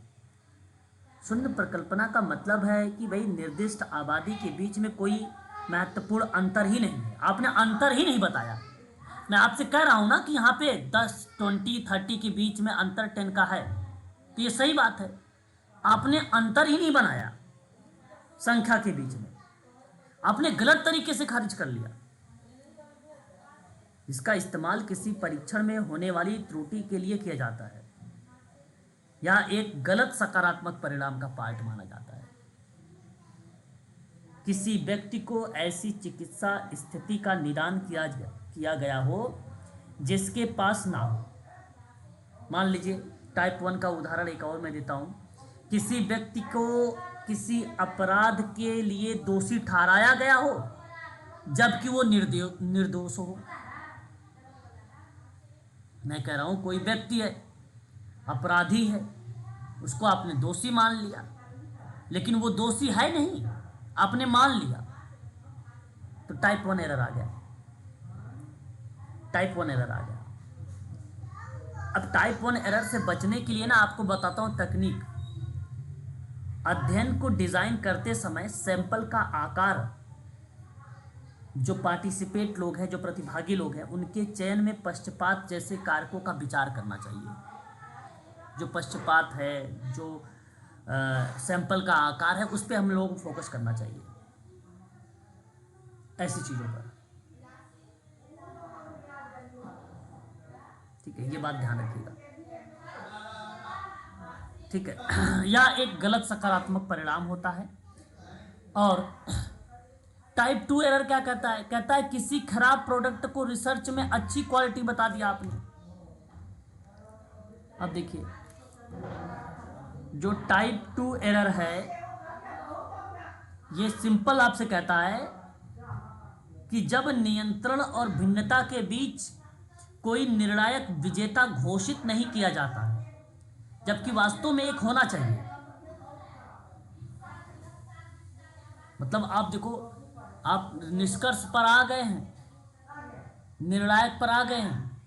शून्य प्रकल्पना का मतलब है कि भाई निर्दिष्ट आबादी के बीच में कोई महत्वपूर्ण अंतर ही नहीं है, आपने अंतर ही नहीं बताया। मैं आपसे कह रहा हूं ना कि यहाँ पे 10, 20, 30 के बीच में अंतर 10 का है, तो ये सही बात है, आपने अंतर ही नहीं बनाया संख्या के बीच में। आपने गलत तरीके से खारिज कर लिया। इसका इस्तेमाल किसी परीक्षण में होने वाली त्रुटि के लिए किया जाता है या एक गलत सकारात्मक परिणाम का पार्ट माना जाता है। किसी व्यक्ति को ऐसी चिकित्सा स्थिति का निदान किया गया हो जिसके पास ना हो। मान लीजिए टाइप 1 का उदाहरण एक और मैं देता हूं। किसी व्यक्ति को किसी अपराध के लिए दोषी ठहराया गया हो जबकि वो निर्दोष हो। मैं कह रहा हूं कोई व्यक्ति है, अपराधी है, उसको आपने दोषी मान लिया, लेकिन वो दोषी है नहीं, आपने मान लिया, तो टाइप 1 एरर आ गया। टाइप 1 एरर आ गया। अब टाइप 1 एरर से बचने के लिए ना आपको बताता हूं तकनीक। अध्ययन को डिजाइन करते समय सैंपल का आकार, जो पार्टिसिपेट लोग हैं, जो प्रतिभागी लोग हैं, उनके चयन में पक्षपात जैसे कारकों का विचार करना चाहिए। जो पक्षपात है, जो सैंपल का आकार है, उस पर हम लोगों को फोकस करना चाहिए, ऐसी चीज़ों पर। ठीक है, ये बात ध्यान रखिएगा। ठीक है। या एक गलत सकारात्मक परिणाम होता है। और टाइप 2 एरर क्या कहता है? कहता है किसी खराब प्रोडक्ट को रिसर्च में अच्छी क्वालिटी बता दिया आपने। अब देखिए, जो टाइप 2 एरर है ये सिंपल आपसे कहता है कि जब नियंत्रण और भिन्नता के बीच कोई निर्णायक विजेता घोषित नहीं किया जाता है, जबकि वास्तव में एक होना चाहिए। मतलब आप देखो, आप निष्कर्ष पर आ गए हैं, निर्णायक पर आ गए हैं,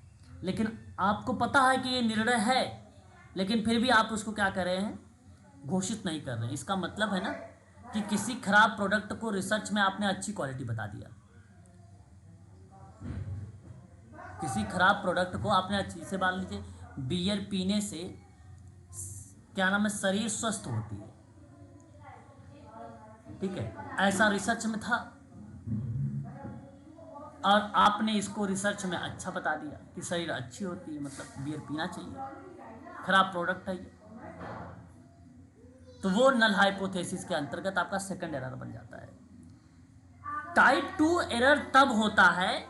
लेकिन आपको पता है कि ये निर्णय है, लेकिन फिर भी आप उसको क्या कर रहे हैं? घोषित नहीं कर रहे हैं। इसका मतलब है ना कि किसी खराब प्रोडक्ट को रिसर्च में आपने अच्छी क्वालिटी बता दिया। किसी खराब प्रोडक्ट को आपने अच्छी से, मान लीजिए बियर पीने से क्या नाम है, शरीर स्वस्थ होती है, ठीक है, ऐसा रिसर्च में था, और आपने इसको रिसर्च में अच्छा बता दिया कि शरीर अच्छी होती है, मतलब बियर पीना चाहिए, खराब प्रोडक्ट है ये, तो वो नल हाइपोथेसिस के अंतर्गत आपका सेकंड एरर बन जाता है। टाइप 2 एरर तब होता है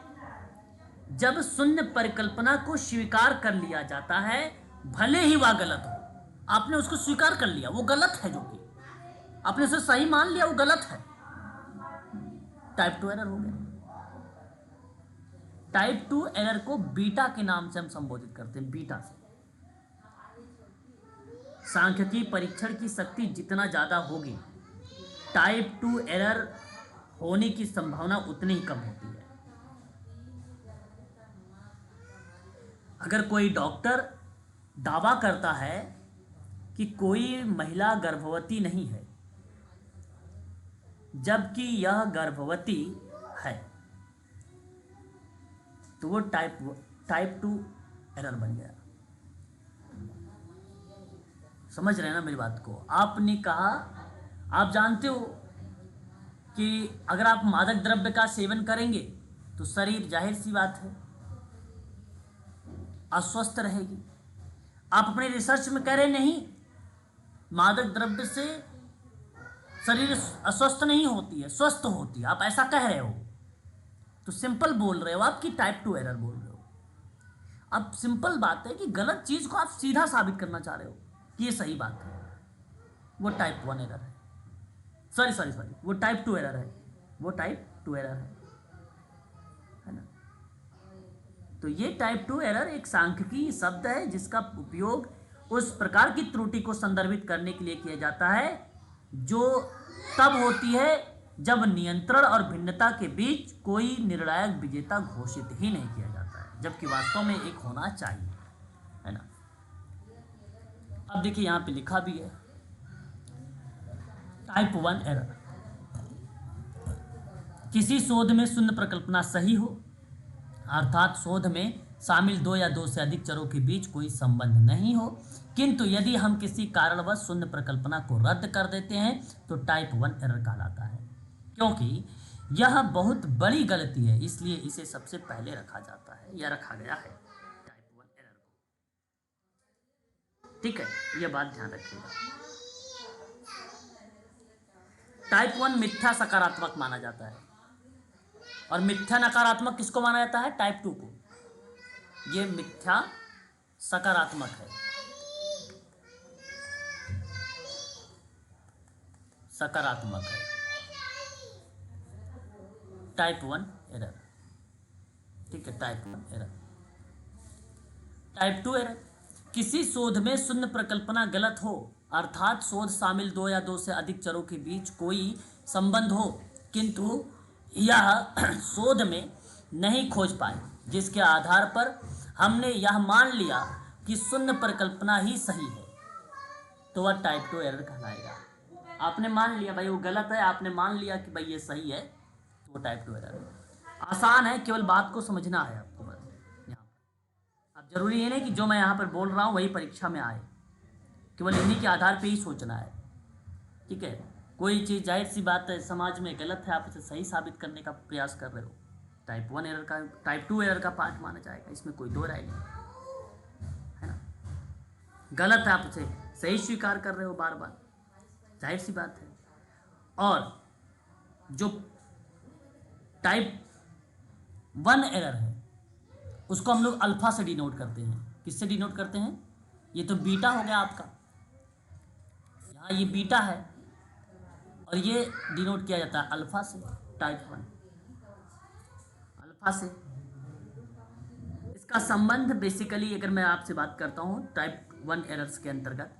जब शून्य परिकल्पना को स्वीकार कर लिया जाता है, भले ही वह गलत हो। आपने उसको स्वीकार कर लिया, वो गलत है, जो कि आपने उसे सही मान लिया, वो गलत है, टाइप 2 एरर हो गया। टाइप 2 एरर को बीटा के नाम से हम संबोधित करते हैं, बीटा से। सांख्यिकी परीक्षण की शक्ति जितना ज्यादा होगी, टाइप 2 एरर होने की संभावना उतनी ही कम होती है। अगर कोई डॉक्टर दावा करता है कि कोई महिला गर्भवती नहीं है, जबकि यह गर्भवती है, तो वो टाइप 2 एरर बन गया। समझ रहे हैं ना मेरी बात को? आपने कहा, आप जानते हो कि अगर आप मादक द्रव्य का सेवन करेंगे तो शरीर, जाहिर सी बात है, अस्वस्थ रहेगी। आप अपने रिसर्च में कह रहे नहीं, मादक द्रव्य से शरीर अस्वस्थ नहीं होती है, स्वस्थ होती है, आप ऐसा कह रहे हो, तो सिंपल बोल रहे हो, आपकी टाइप 2 एरर बोल रहे हो। अब सिंपल बात है कि गलत चीज को आप सीधा साबित करना चाह रहे हो कि ये सही बात है, वो टाइप 1 एरर है। सॉरी, वो टाइप 2 एरर है, वो टाइप 2 एरर है ना। तो ये टाइप 2 एरर एक सांख्यिकी शब्द है जिसका उपयोग उस प्रकार की त्रुटि को संदर्भित करने के लिए किया जाता है जो तब होती है जब नियंत्रण और भिन्नता के बीच कोई निर्णायक विजेता घोषित ही नहीं किया जाता है, जबकि वास्तव में एक होना चाहिए, है ना। अब देखिए यहाँ पे लिखा भी है टाइप 1 एरर। किसी शोध में शून्य परिकल्पना सही हो, अर्थात शोध में शामिल 2 या 2 से अधिक चरों के बीच कोई संबंध नहीं हो, किंतु यदि हम किसी कारणवश शून्य परिकल्पना को रद्द कर देते हैं तो टाइप 1 एरर कहलाता है। क्योंकि यह बहुत बड़ी गलती है, इसलिए इसे सबसे पहले रखा जाता है या रखा गया है टाइप 1 एरर को। ठीक है, यह बात ध्यान रखिएगा। टाइप 1 मिथ्या सकारात्मक माना जाता है और मिथ्या नकारात्मक किसको माना जाता है? टाइप 2 को। यह मिथ्या सकारात्मक है, सकारात्मक है टाइप 1 एरर। ठीक है, टाइप 1 एरर। टाइप 2 एरर, किसी शोध में शून्य परिकल्पना गलत हो, अर्थात शोध शामिल दो या दो से अधिक चरों के बीच कोई संबंध हो, किंतु यह शोध में नहीं खोज पाए, जिसके आधार पर हमने यह मान लिया कि शून्य परिकल्पना ही सही है, तो वह टाइप 2 एरर कहलाएगा। आपने मान लिया भाई वो गलत है, आपने मान लिया कि भाई ये सही है, तो वो टाइप 2 एरर है। आसान है, केवल बात को समझना है आपको बस। यहाँ अब जरूरी ये नहीं कि जो मैं यहाँ पर बोल रहा हूँ वही परीक्षा में आए, केवल इन्हीं के आधार पे ही सोचना है। ठीक है, कोई चीज़ जाहिर सी बात है समाज में गलत है, आप उसे सही साबित करने का प्रयास कर रहे हो, टाइप 1 एरर का, टाइप 2 एरर का पार्ट माना जाएगा, इसमें कोई दो राय नहीं है ना। गलत है, आप उसे सही स्वीकार कर रहे हो बार बार, जाहिर सी बात है। और जो टाइप 1 एरर है उसको हम लोग अल्फा से डिनोट करते हैं। किससे डिनोट करते हैं? ये तो बीटा हो गया आपका, यहाँ ये बीटा है और ये डिनोट किया जाता है अल्फा से, टाइप 1 अल्फा से। इसका संबंध बेसिकली अगर मैं आपसे बात करता हूँ टाइप 1 एरर्स के अंतर्गत,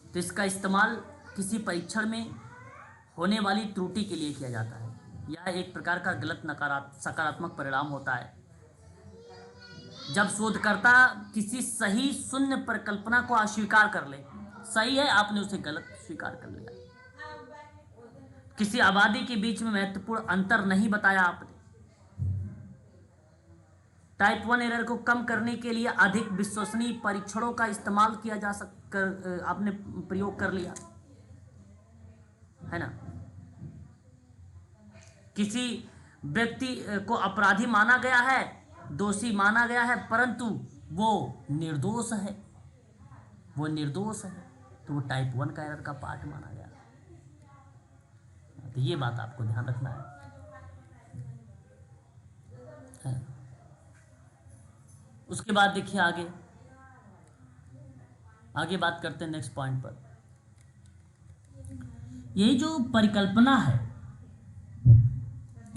तो इसका इस्तेमाल किसी परीक्षण में होने वाली त्रुटि के लिए किया जाता है। यह एक प्रकार का गलत सकारात्मक परिणाम होता है जब शोधकर्ता किसी सही शून्य परिकल्पना को अस्वीकार कर ले। सही है, आपने उसे गलत स्वीकार कर लिया। किसी आबादी के बीच में महत्वपूर्ण अंतर नहीं बताया आपने। टाइप 1 एरर को कम करने के लिए अधिक विश्वसनीय परीक्षणों का इस्तेमाल किया जा आपने प्रयोग कर लिया है ना। किसी व्यक्ति को अपराधी माना गया है, दोषी माना गया है, परंतु वो निर्दोष है, वो निर्दोष है, तो वो टाइप 1 का एरर का पार्ट माना गया। तो ये बात आपको ध्यान रखना है। उसके बाद देखिए आगे बात करते हैं नेक्स्ट पॉइंट पर। यही जो परिकल्पना है,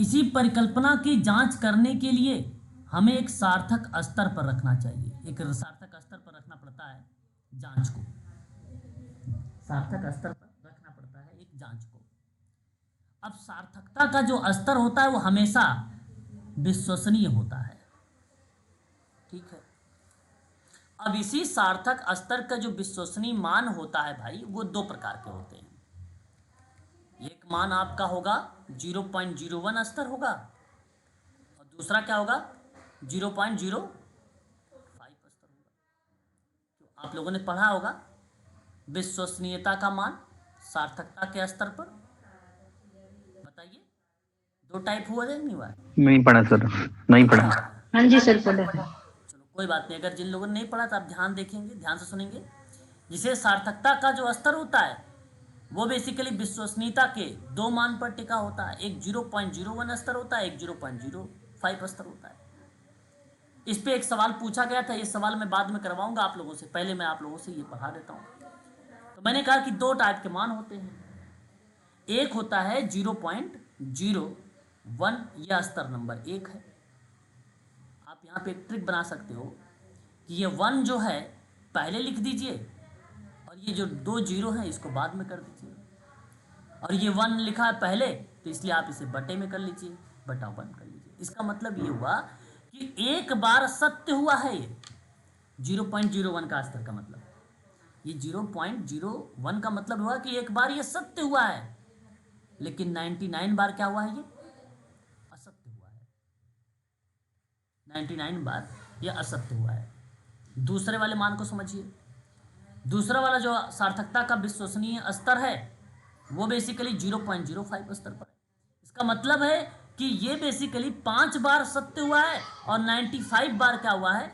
इसी परिकल्पना की जांच करने के लिए हमें एक सार्थक स्तर पर रखना चाहिए। एक सार्थक स्तर पर रखना पड़ता है जांच को, सार्थक स्तर पर रखना पड़ता है एक जांच को। अब सार्थकता का जो स्तर होता है वो हमेशा विश्वसनीय होता है। ठीक है, अब इसी सार्थक स्तर का जो विश्वसनीय मान होता है भाई, वो दो प्रकार के होते हैं। एक मान आपका होगा 0.01 स्तर होगा और दूसरा क्या होगा 0.05 स्तर होगा। तो आप लोगों ने पढ़ा होगा विश्वसनीयता का मान सार्थकता के स्तर पर। बताइए, दो टाइप हुआ है नहीं हुआ? नहीं पढ़ा सर, नहीं पढ़ा। हाँ जी सर, पढ़ा है। चलो कोई बात नहीं, अगर जिन लोगों ने नहीं पढ़ा तो आप ध्यान देखेंगे, ध्यान से सुनेंगे। जिसे सार्थकता का जो स्तर होता है वो बेसिकली विश्वसनीयता के दो मान पर टिका होता है। एक 0.01 स्तर होता है, एक 0.05 स्तर होता है। इस पे एक सवाल पूछा गया था, ये सवाल मैं बाद में करवाऊंगा आप लोगों से, पहले मैं आप लोगों से ये पढ़ा देता हूँ। तो मैंने कहा कि दो टाइप के मान होते हैं। एक होता है 0.01, यह स्तर नंबर 1 है। आप यहाँ पे एक ट्रिक बना सकते हो कि ये 1 जो है पहले लिख दीजिए और ये जो 2 0 हैं इसको बाद में कर दीजिए, और ये 1 लिखा है पहले तो इसलिए आप इसे बटे में कर लीजिए, बटा 1 कर लीजिए। इसका मतलब ये हुआ कि एक बार सत्य हुआ है ये 0.01 का स्तर का मतलब, ये 0.01 का मतलब हुआ कि एक बार ये सत्य हुआ है, लेकिन 99 बार क्या हुआ है, ये असत्य हुआ है। 99 बार ये असत्य हुआ है। दूसरे वाले मान को समझिए। दूसरा वाला जो सार्थकता का विश्वसनीय स्तर है वो बेसिकली 0.05 स्तर पर है। इसका मतलब है कि ये बेसिकली 5 बार सत्य हुआ है और 95 बार क्या हुआ है,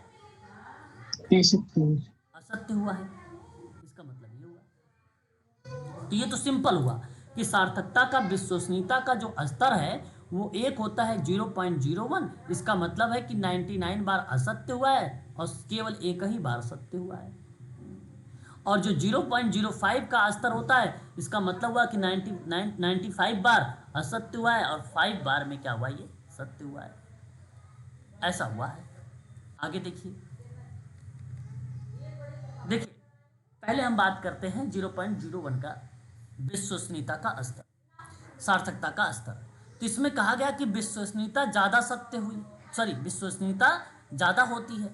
असत्य हुआ है। इसका मतलब ये हुआ। तो ये तो सिंपल हुआ कि सार्थकता का, विश्वसनीयता का जो स्तर है वो एक होता है 0.01। इसका मतलब है कि 99 बार असत्य हुआ है और केवल एक ही बार सत्य हुआ है। और जो 0.05 का स्तर होता है, इसका मतलब हुआ कि 95 बार असत्य हुआ है और 5 बार में क्या हुआ, ये सत्य हुआ है। ऐसा हुआ है। आगे देखिए, पहले हम बात करते हैं 0.01 का विश्वसनीयता का स्तर, सार्थकता का स्तर। तो इसमें कहा गया कि विश्वसनीयता ज़्यादा सत्य हुई, सॉरी विश्वसनीयता ज़्यादा होती है।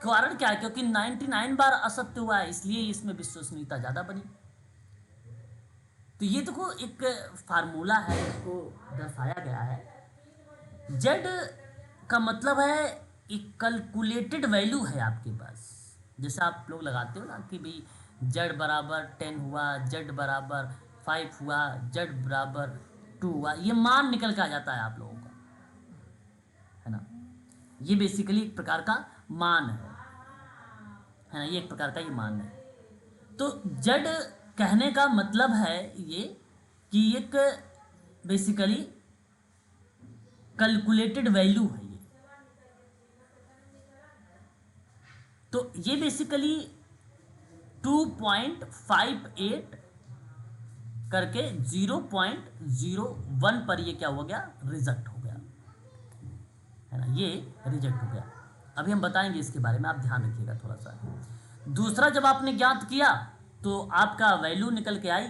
कारण क्या है, क्योंकि 99 बार असत्य हुआ है, इसलिए इसमें विश्वसनीयता ज़्यादा बनी। तो ये देखो एक फार्मूला है, इसको दर्शाया गया है। जेड का मतलब है एक कैलकुलेटेड वैल्यू है आपके पास। जैसे आप लोग लगाते हो ना कि भाई जेड बराबर 10 हुआ, जेड बराबर 5 हुआ, जेड बराबर 2 हुआ, ये मान निकल के आ जाता है आप लोगों का, है ना। ये बेसिकली एक प्रकार का मान है ना, ये एक प्रकार का ये मान है। तो जेड कहने का मतलब है ये कि एक बेसिकली कैलकुलेटेड वैल्यू है ये। तो ये बेसिकली 2.58 करके 0.01 पर ये क्या हो गया, रिजेक्ट हो गया, है ना, ये रिजेक्ट हो गया। अभी हम बताएंगे इसके बारे में, आप ध्यान रखिएगा थोड़ा सा। दूसरा, जब आपने ज्ञात किया तो आपका वैल्यू निकल के आई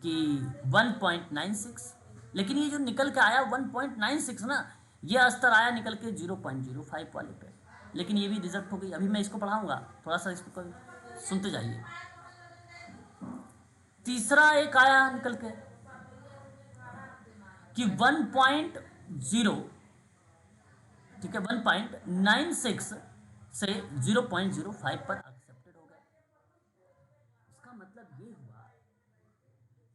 कि 1.96, लेकिन ये जो निकल के आया 1.96 ना, ये स्तर आया निकल के 0.05 वाले पे, लेकिन ये भी रिजेक्ट हो गई। अभी मैं इसको पढ़ाऊंगा, थोड़ा सा इसको सुनते जाइए। तीसरा एक आया निकल के कि 1.0, ठीक है, 1.96 से 0.05 पर एक्सेप्टेड हो गया। इसका मतलब ये हुआ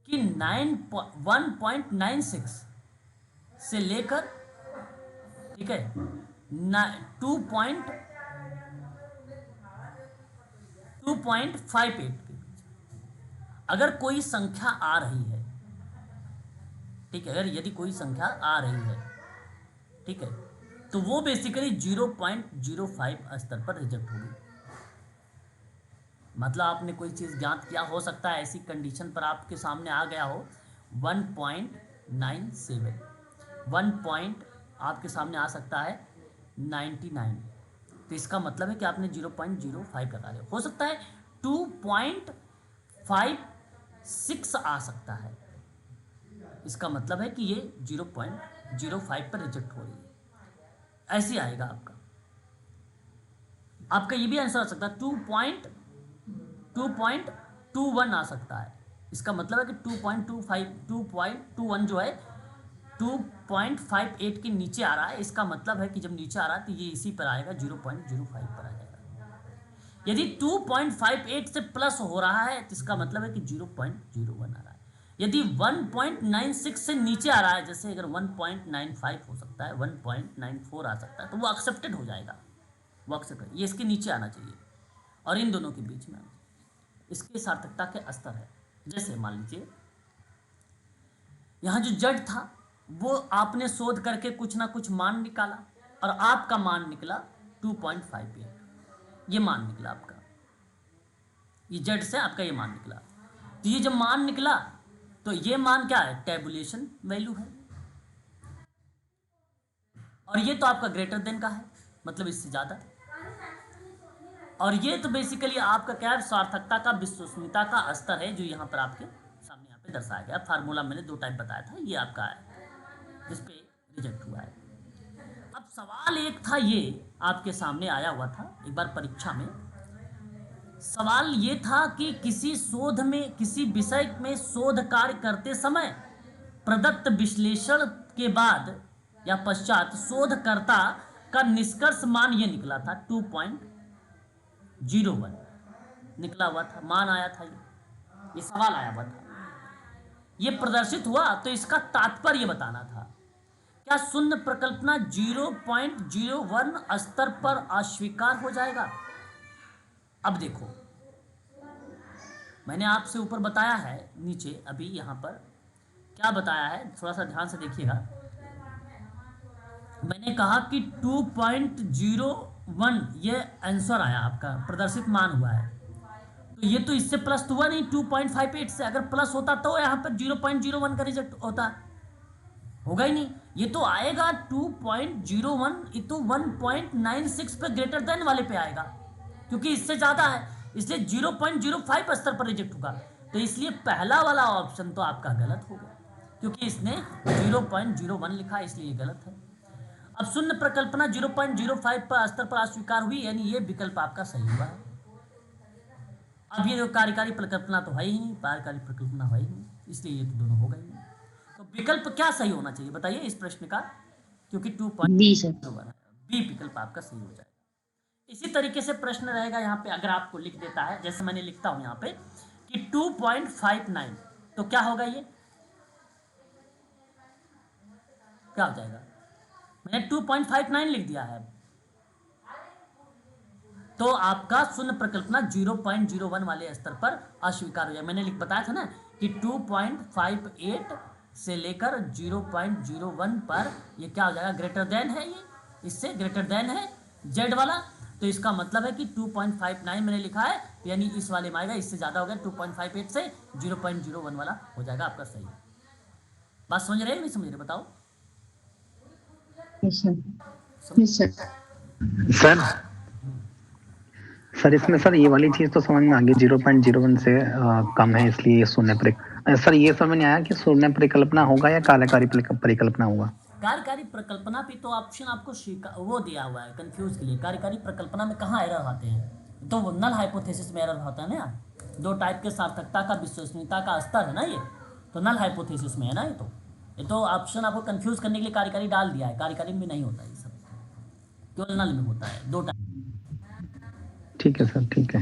कि 1.96 से लेकर, ठीक है, 2.58 के बीच अगर कोई संख्या आ रही है, ठीक है, अगर यदि कोई संख्या आ रही है, ठीक है, तो वो बेसिकली 0.05 स्तर पर रिजेक्ट होगी। मतलब आपने कोई चीज़ ज्ञात किया, हो सकता है ऐसी कंडीशन पर आपके सामने आ गया हो 1.97, 1 पॉइंट आपके सामने आ सकता है 99, तो इसका मतलब है कि आपने 0.05 लगा लिया। हो सकता है 2.56 आ सकता है, इसका मतलब है कि ये 0.05 पर रिजेक्ट हो रही है। ऐसे आएगा आपका ये भी आंसर आ सकता है 2.21 आ सकता है। इसका मतलब है कि 2.21 जो है 2.58 के नीचे आ रहा है। इसका मतलब है कि जब नीचे आ रहा है तो ये इसी पर आएगा, 0.05 पर आ जाएगा। यदि 2.58 से प्लस हो रहा है तो इसका मतलब है कि 0.01 आ रहा है। यदि 1.96 से नीचे आ रहा है, जैसे अगर 1.95 हो सकता है, 1.94 आ सकता है, तो वो एक्सेप्टेड हो जाएगा, वो एक्सेप्ट, ये इसके नीचे आना चाहिए और इन दोनों के बीच में इसके सार्थकता के स्तर है। जैसे मान लीजिए यहाँ जो जड था वो आपने शोध करके कुछ ना कुछ मान निकाला और आपका मान निकला 2.58, ये मान निकला आपका, ये जड से आपका ये मान निकला। तो ये जब मान निकला तो ये मान क्या है, टेबुलेशन वैल्यू है, और ये तो आपका ग्रेटर देन का है, मतलब इससे ज़्यादा। और ये तो बेसिकली आपका क्या है, सार्थकता का, विश्वसनीयता का स्तर है, जो यहाँ पर आपके सामने यहाँ पे दर्शाया गया। फार्मूला मैंने 2 टाइप बताया था, ये आपका है जिस पे रिजेक्ट हुआ है। अब सवाल एक था, ये आपके सामने आया हुआ था एक बार परीक्षा में। सवाल ये था कि किसी शोध में, किसी विषय में शोध कार्य करते समय प्रदत्त विश्लेषण के बाद या पश्चात शोधकर्ता का निष्कर्ष मान ये निकला था 2.01 निकला हुआ था, मान आया था, ये सवाल आया हुआ था, ये प्रदर्शित हुआ। तो इसका तात्पर्य बताना था क्या शून्य प्रकल्पना 0.01 स्तर पर अस्वीकार हो जाएगा? अब देखो, मैंने आपसे ऊपर बताया है, नीचे अभी यहाँ पर क्या बताया है, थोड़ा सा ध्यान से देखिएगा। मैंने कहा कि 2.01 ये आंसर आया, आपका प्रदर्शित मान हुआ है, तो ये तो इससे प्लस तो हुआ नहीं 2.58 से। अगर प्लस होता तो यहाँ पर 0.01 का रिजल्ट होता, होगा ही नहीं। ये तो आएगा 2.01, ये तो 1.96 पे ग्रेटर देन वाले पे आएगा, क्योंकि इससे ज़्यादा है, इसलिए 0.05 स्तर पर रिजेक्ट होगा। तो इसलिए पहला वाला ऑप्शन तो आपका गलत हो गया, क्योंकि इसने 0.01 लिखा, इसलिए गलत है। अब शून्य प्रकल्पना 0.05 पर स्तर पर अस्वीकार हुई, यानी ये विकल्प आपका सही हुआ है। अब ये कार्यकारी प्रकल्पना तो है ही नहीं, कार्यकारी प्रकल्पना है ही नहीं, इसलिए ये तो दोनों हो गई नहीं। तो विकल्प क्या सही होना चाहिए बताइए इस प्रश्न का, क्योंकि 2.01 बी सर। है, बी विकल्प आपका सही हो जाएगा। इसी तरीके से प्रश्न रहेगा यहाँ पे, अगर आपको लिख देता है, जैसे मैंने लिखता हूँ यहाँ पे कि 2.59, तो क्या होगा, ये क्या हो जाएगा? मैंने 2.59 लिख दिया है, तो आपका शून्य प्रकल्पना 0.01 वाले स्तर पर अस्वीकार हो जाए। मैंने बताया था ना कि 2.58 से लेकर 0.01 पर ये क्या हो जाएगा, ग्रेटर देन है, ये इससे ग्रेटर देन है जेड वाला, तो इसका मतलब है कि 2.59 मैंने लिखा है, यानी इस वाले में आएगा, इससे ज़्यादा हो गया 2.58 से 0.01 वाला हो जाएगा आपका सही। बात समझ रहे हैं नहीं समझ रहे बताओ? Yes sir. Yes sir. Sir sir इसमें सर ये वाली चीज तो समझ में आ गई, 0.01 से कम है, इसलिए शून्य सर ये समझ में आया कि शून्य परिकल्पना होगा या कार्यकारी परिकल्पना होगा? कार्यकारी प्रकल्पना पे तो ऑप्शन आपको वो दिया हुआ है कंफ्यूज के लिए। कार्यकारी प्रकल्पना में कहाँ एरर आते हैं, तो नल हाइपोथेसिस में एरर होता है ना, दो टाइप के सार्थकता का विश्वसनीयता का स्तर है ना, ये तो नल हाइपोथेसिस में है ना, ये तो ऑप्शन आपको कंफ्यूज करने के लिए कार्यकारी डाल दिया है। कार्यकारी में नहीं होता ये सब, केवल नल में होता है, दो टाइप। ठीक है सर, ठीक है।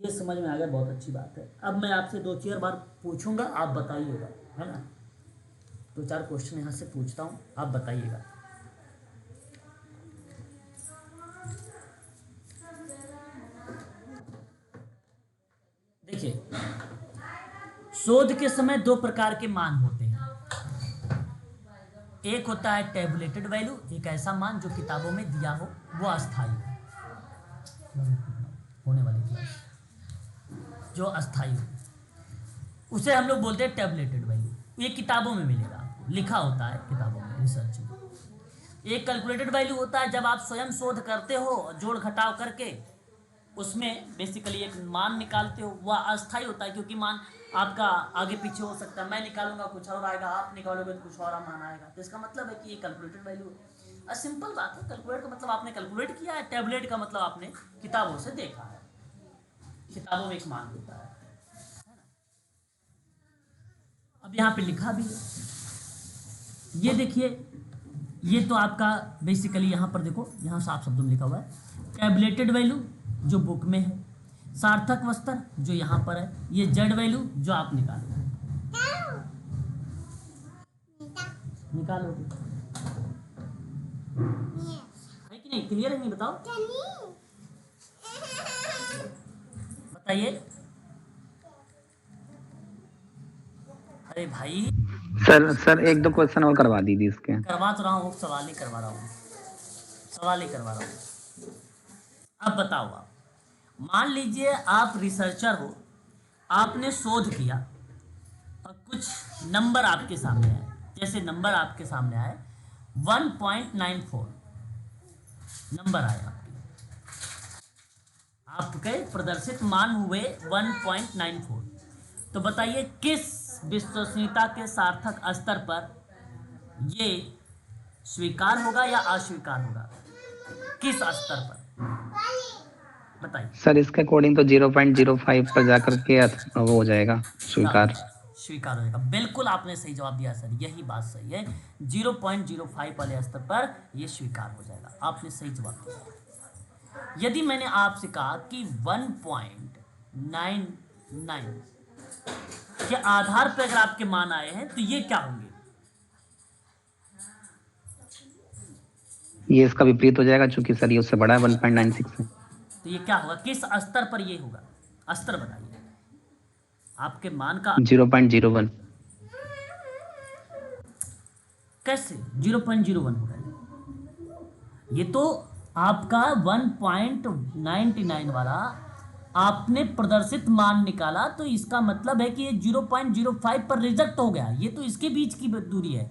ये समझ में आ गया, बहुत अच्छी बात है। अब मैं आपसे 2-4 बार पूछूंगा, आप बताइएगा, है ना, 2-4 क्वेश्चन यहाँ से पूछता हूँ, आप बताइएगा। देखिए, शोध के समय 2 प्रकार के मान होते हैं, एक होता है टेबुलेटेड वैल्यू, एक ऐसा मान जो किताबों में दिया हो, वो अस्थायी होने वाली क्लास जो अस्थायी हो, उसे हम लोग बोलते हैं टेबुलेटेड वैल्यू। ये किताबों में मिलेगा आपको, लिखा होता है किताबों में, रिसर्च में। एक कैलकुलेटेड वैल्यू होता है जब आप स्वयं शोध करते हो, जोड़ घटाव करके उसमें बेसिकली एक मान निकालते हो, वह अस्थायी होता है, क्योंकि मान आपका आगे पीछे हो सकता है, मैं निकालूंगा कुछ और आएगा, आप निकालोगे तो कुछ और मान आएगा, तो इसका मतलब है कि ये कैलकुलेटेड वैल्यू है। सिंपल बात है, कैलकुलेट का मतलब आपने कैलकुलेट किया है, टेबलेट का मतलब आपने किताबों से देखा है, किताबों में एक मान होता है ना। अब यहाँ पे लिखा भी है, ये देखिए, ये तो आपका बेसिकली यहाँ पर देखो, यहाँ साफ शब्दों में लिखा हुआ है टेबलेटेड वैल्यू जो बुक में है, सार्थक स्तर जो यहाँ पर है, ये जेड वैल्यू जो आप निकालोगे, है कि नहीं, क्लियर है नहीं, बताओ बताइए। अरे भाई सर 1-2 क्वेश्चन और करवा दीजिए इसके। करवा तो रहा हूँ, सवाल ही करवा रहा हूँ, सवाल ही करवा रहा हूँ। अब बताओ, आप मान लीजिए आप रिसर्चर हो, आपने शोध किया और कुछ नंबर आपके सामने आए, जैसे नंबर आपके सामने आए 1.94 नंबर आए आपके प्रदर्शित मान हुए 1.94, तो बताइए किस विश्वसनीयता के सार्थक स्तर पर ये स्वीकार होगा या अस्वीकार होगा, किस स्तर पर बताइए। सर इसके अकॉर्डिंग तो 0.05 पर जाकर के वो हो जाएगा स्वीकार। स्वीकार हो जाएगा, बिल्कुल आपने सही जवाब दिया सर, यही बात सही है, 0.05 वाले स्तर पर ये स्वीकार हो जाएगा, आपने सही जवाब दिया। यदि मैंने आपसे कहा कि 1.99 के आधार पर अगर आपके मान आए हैं तो ये क्या होंगे? ये इसका विपरीत हो जाएगा, चूंकि सर ये उससे बड़ा है 1.96 है। तो ये क्या होगा? किस स्तर पर ये होगा? स्तर बताइए आपके मान का। 0.01। कैसे 0.01 होगा? ये तो आपका 1.99 वाला आपने प्रदर्शित मान निकाला, तो इसका मतलब है कि ये 0.05 पर रिजेक्ट हो गया। ये तो इसके बीच की दूरी है।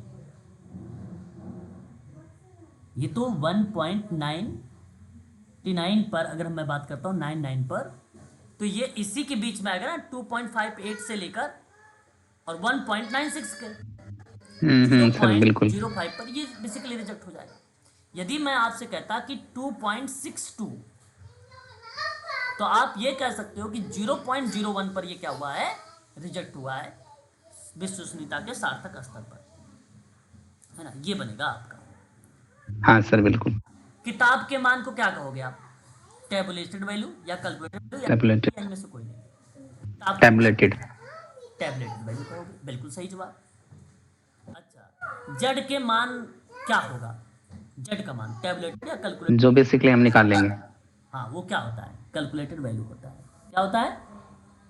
ये तो 1.99 पर अगर मैं बात करता हूँ 99 पर, तो ये इसी के बीच में आएगा ना, 2.58 से लेकर और 1.96 के सर बिल्कुल। 0.05 पर ये बेसिकली रिजेक्ट हो जाएगा। यदि मैं आपसे कहता कि 2.62, तो आप ये कह सकते हो कि 0.01 पर ये क्या हुआ है? रिजेक्ट हुआ है विश्वसनीयता के सार्थक स्तर पर, है ना? ये बनेगा आपका। हाँ सर बिल्कुल। किताब के मान को क्या कहोगे आप? टेबुलेटेड वैल्यू या कैलकुलेटेड वैल्यू, Tabulated। या इनमें से कोई नहीं? किताब टैबलेटेड। टेबलेटेड वैल्यू कहोगे, बिल्कुल सही जवाब। अच्छा, जेड के मान क्या होगा? जेड का मान टेबलेटेड या कैलकुलेटेड? जो बेसिकली हम निकाल लेंगे। हाँ, वो क्या होता है? कैलकुलेटेड वैल्यू होता है। क्या होता है?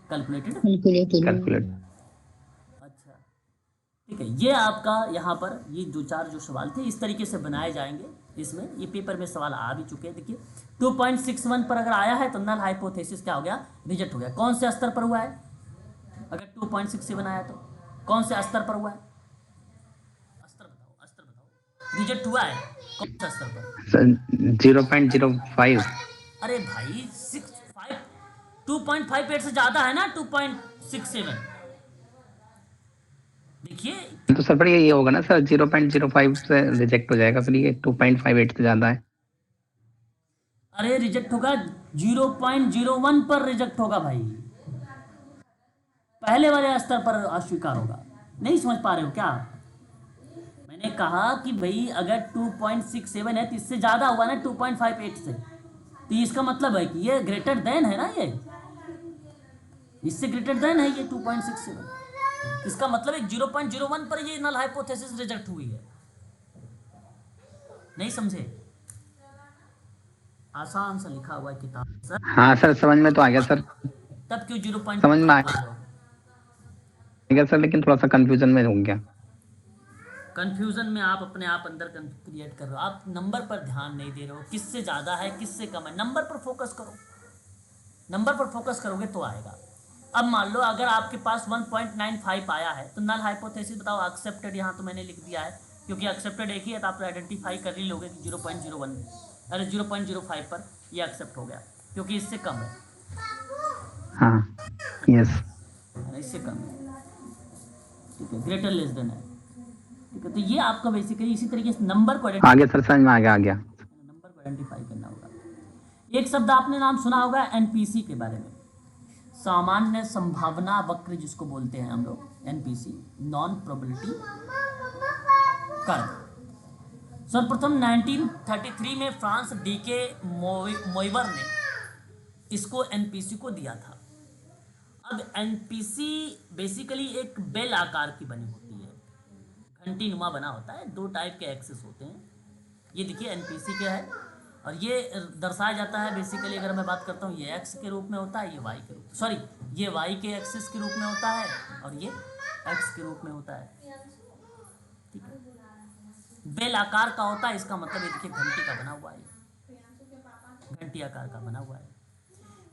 कैलकुलेटेड। कैलकुलेटेड। कैलकुलेट। अच्छा, ठीक है। ये आपका यहाँ पर ये दो चार जो सवाल थे इस तरीके से बनाए जाएंगे। इसमें ये पेपर में सवाल आ भी चुके हैं। देखिए 2.61 पर अगर आया है तो नल हाइपोथेसिस क्या हो गया? रिजेक्ट हो गया। कौन से स्तर पर हुआ है? अगर 2.67 आया तो कौन से स्तर पर हुआ है? स्तर बताओ, स्तर बताओ। रिजेक्ट हुआ है कौन सा स्तर पर? सर 0.05। अरे भाई 2.58 से ज्यादा है ना 2.67। देखिए, तो सर पर ये होगा ना सर, 0.05 से रिजेक्ट हो जाएगा, फिर ये 2.58 से ज्यादा है। अरे रिजेक्ट होगा 0.01 पर रिजेक्ट होगा भाई, पहले वाले स्तर पर अस्वीकार होगा। नहीं समझ पा रहे हो क्या? मैंने कहा कि भाई अगर 2.67 है तो इससे ज्यादा हुआ ना 2.58 से, तो इसका मतलब है कि ये ग्रेटर देन है ना, ये इससे ग्रेटर देन है ये 2.67। इसका मतलब है 0.01 पर ये नल हाइपोथेसिस रिजेक्ट हुई है। नहीं समझे? आसान सा लिखा हुआ है किताब सर। हाँ सर समझ में तो आ गया सर। तब क्यों 0. समझ में आ गया सर, लेकिन थोड़ा सा कंफ्यूजन में हो गया। कंफ्यूजन में आप अपने आप अंदर क्रिएट कर रहे हो। आप नंबर पर ध्यान नहीं दे रहे हो, किससे ज़्यादा है किससे कम है। नंबर पर फोकस करो, नंबर पर फोकस करोगे तो आएगा। अब मान लो अगर आपके पास 1.95 आया है तो नल हाइपोथेसिस बताओ एक्सेप्टेड। यहाँ तो मैंने लिख दिया है क्योंकि एक्सेप्टेड एक ही है, तो आप आइडेंटिफाई कर ही लोगे कि 0.01 अरे 0.05 पर ये एक्सेप्ट हो गया क्योंकि इससे कम है। हाँ यस। इससे कम है, ठीक है, ग्रेटर लेस देन है, ठीक है। तो ये आपका बेसिकली इसी तरीके से नंबर को आगे सर समझ में आ गया, आ गया। नंबर को आइडेंटिफाई करना होगा। एक शब्द आपने नाम सुना होगा एनपीसी के बारे में, सामान्य संभावना वक्र जिसको बोलते हैं हम लोग, एनपीसी, नॉन प्रोबेबिलिटी कर्व। सर्वप्रथम 1933 में फ्रांस डीके मोइवर ने इसको एनपीसी को दिया था। अब एनपीसी बेसिकली एक बेल आकार की बनी होती है, घंटी नुमा बना होता है, दो टाइप के एक्सिस होते हैं। ये देखिए एनपीसी क्या है, और ये दर्शाया जाता है बेसिकली, अगर मैं बात करता हूँ ये एक्स के रूप में होता है, ये वाई के रूप, सॉरी ये वाई के एक्सिस के रूप में होता है और ये एक्स के रूप में होता है, ठीक है। बेल आकार का होता है, इसका मतलब ये देखिए घंटी का बना हुआ है, घंटी आकार का बना हुआ है।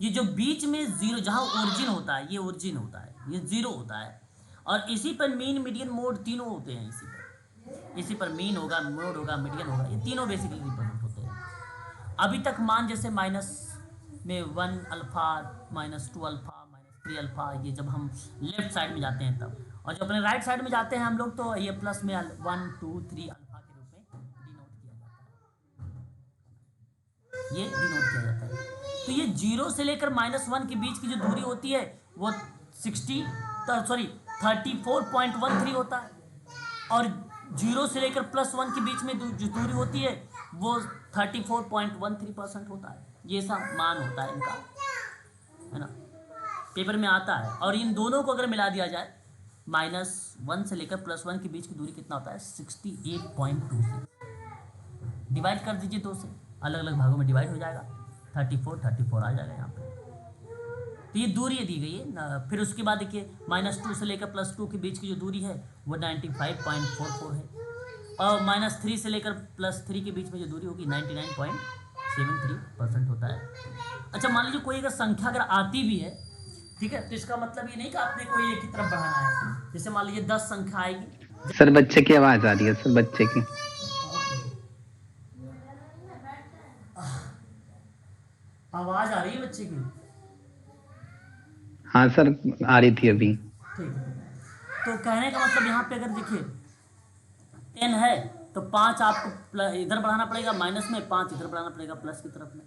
ये जो बीच में जीरो, जहाँ ओरिजिन होता है, ये ओरिजिन होता है, ये जीरो होता है, और इसी पर मीन मीडियन मोड तीनों होते हैं। इसी पर मीन होगा, मोड होगा, मीडियन होगा, ये तीनों बेसिकली रिप्रेजेंट होते हैं। अभी तक मान जैसे माइनस में 1 अल्फा, -2 अल्फा, -3 अल्फा, ये जब हम लेफ्ट साइड में जाते हैं तब, और जब अपने राइट साइड में जाते हैं हम लोग तो ये प्लस में 1 2 3 अल्फा के रूप में डिनोट किया जाता है, ये डिनोट किया जाता है। तो ये 0 से लेकर -1 के बीच की जो दूरी होती है वो 34.13 होता है, और 0 से लेकर +1 के बीच में जो दूरी होती है वो 34.13% होता है। ये सब मान होता है इनका, है ना। पेपर में आता है। और इन दोनों को अगर मिला दिया जाए, -1 से लेकर +1 के बीच की दूरी कितना होता है, 68.26। डिवाइड कर दीजिए 2 से, अलग अलग भागों में डिवाइड हो जाएगा, 34 आ जाएगा यहाँ पे। तो ये दूरी दी गई है ना। फिर उसके बाद देखिए -2 से लेकर +2 के बीच की जो दूरी है वो 95.44 है, और -3 से लेकर +3 के बीच में जो दूरी होगी 99.73% होता है। अच्छा, मान लीजिए कोई अगर संख्या अगर आती भी है, ठीक है, तो इसका मतलब ये नहीं कि आपने कोई एक की तरफ बढ़ाना है। जैसे मान लीजिए 10 संख्या आएगी। सर बच्चे की आवाज आ रही है, सर बच्चे की। आवाज आ रही है बच्चे की? हाँ सर, आ रही थी अभी। ठीक है, तो कहने का मतलब यहाँ पे अगर देखिए 10 है तो 5 आपको इधर बढ़ाना पड़ेगा माइनस में, 5 इधर बढ़ाना पड़ेगा प्लस की तरफ में।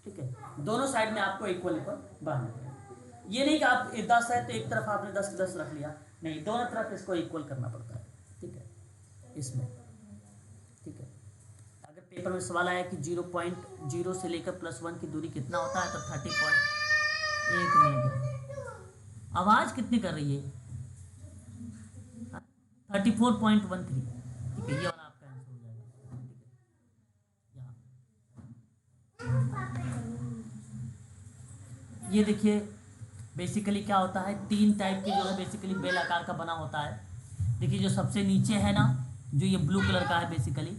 ठीक है, दोनों साइड में आपको इक्वल बढ़ाना पड़ेगा। ये नहीं कि आप 10 है तो एक तरफ आपने 10 के 10 रख लिया, नहीं, दोनों तरफ इसको इक्वल करना पड़ता है। ठीक है, इसमें ठीक है। अगर पेपर में सवाल आया कि 0.0 से लेकर +1 की दूरी कितना होता है, तो 30.1 मिनट। आवाज़ कितनी कर रही है? 34.13। ठीक है, ये वाला आपका आंसर हो जाएगा। ठीक है, ये देखिए बेसिकली क्या होता है, 3 टाइप के जो है बेसिकली बेल आकार का बना होता है। देखिए जो सबसे नीचे है ना, जो ये ब्लू कलर का है बेसिकली,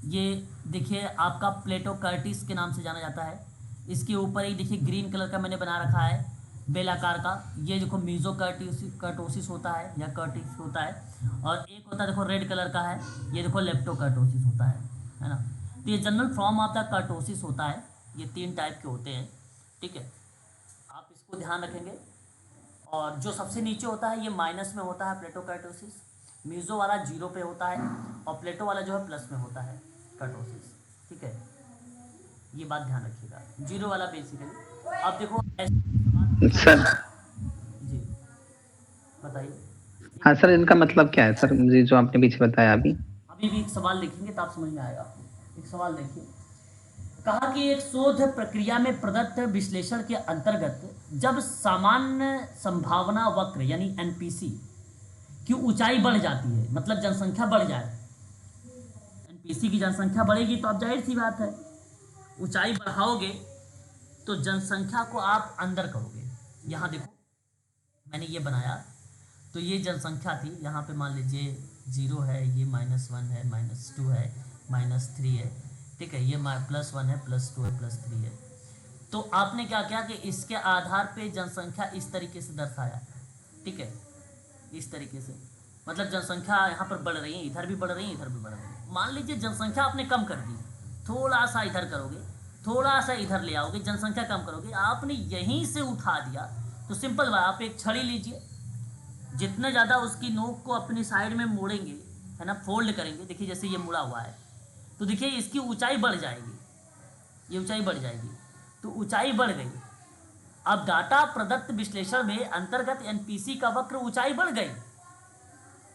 ये देखिए आपका प्लेटो कर्टिस के नाम से जाना जाता है। इसके ऊपर एक देखिए ग्रीन कलर का मैंने बना रखा है बेल आकार का, ये देखो मीजो कर्टोसिस होता है या कर्टिस होता है। और एक होता है देखो रेड कलर का है, ये देखो लेप्टो कर्टोसिस होता है ना। तो ये general form of the kurtosis होता है। ये 3 टाइप के होते हैं। ठीक है, आप इसको ध्यान रखेंगे। और जो सबसे नीचे होता है ये माइनस में होता है प्लेटो कर्टोसिस, मीजो वाला 0 पे होता है, और प्लेटो वाला जो है प्लस में होता है कर्टोसिस। ठीक है, ये बात ध्यान रखिएगा, 0 वाला बेसिकली। अब देखो सर जी बताइए। हाँ सर, इनका मतलब क्या है सर, मुझे जो आपने पीछे बताया अभी? अभी भी एक सवाल लिखेंगे तो आप समझ में आएगा आपको। एक सवाल देखिए, कहा कि एक शोध प्रक्रिया में प्रदत्त विश्लेषण के अंतर्गत जब सामान्य संभावना वक्र यानी एनपीसी की ऊंचाई बढ़ जाती है, मतलब जनसंख्या बढ़ जाए, एनपीसी की जनसंख्या बढ़ेगी तो आप जाहिर सी बात है ऊंचाई बढ़ाओगे तो जनसंख्या को आप अंदर करोगे। यहाँ देखो मैंने ये बनाया, तो ये जनसंख्या थी, यहाँ पे मान लीजिए 0 है, ये -1 है, -2 है, -3 है। ठीक है, ये +1 है, +2 है, +3 है। तो आपने क्या किया कि इसके आधार पे जनसंख्या इस तरीके से दर्शाया। ठीक है, इस तरीके से, मतलब जनसंख्या यहाँ पर बढ़ रही है, इधर भी बढ़ रही है, इधर भी बढ़ रही है। मान लीजिए जनसंख्या आपने कम कर दी, थोड़ा सा इधर करोगे, थोड़ा सा इधर ले आओगे, जनसंख्या कम करोगे, आपने यहीं से उठा दिया तो सिंपल बात, आप एक छड़ी लीजिए, जितना ज़्यादा उसकी नोक को अपनी साइड में मोड़ेंगे, है ना, फोल्ड करेंगे, देखिए जैसे ये मुड़ा हुआ है, तो देखिए इसकी ऊंचाई बढ़ जाएगी, ये ऊंचाई बढ़ जाएगी, तो ऊंचाई बढ़ गई। अब डाटा प्रदत्त विश्लेषण में अंतर्गत एनपीसी का वक्र ऊंचाई बढ़ गई,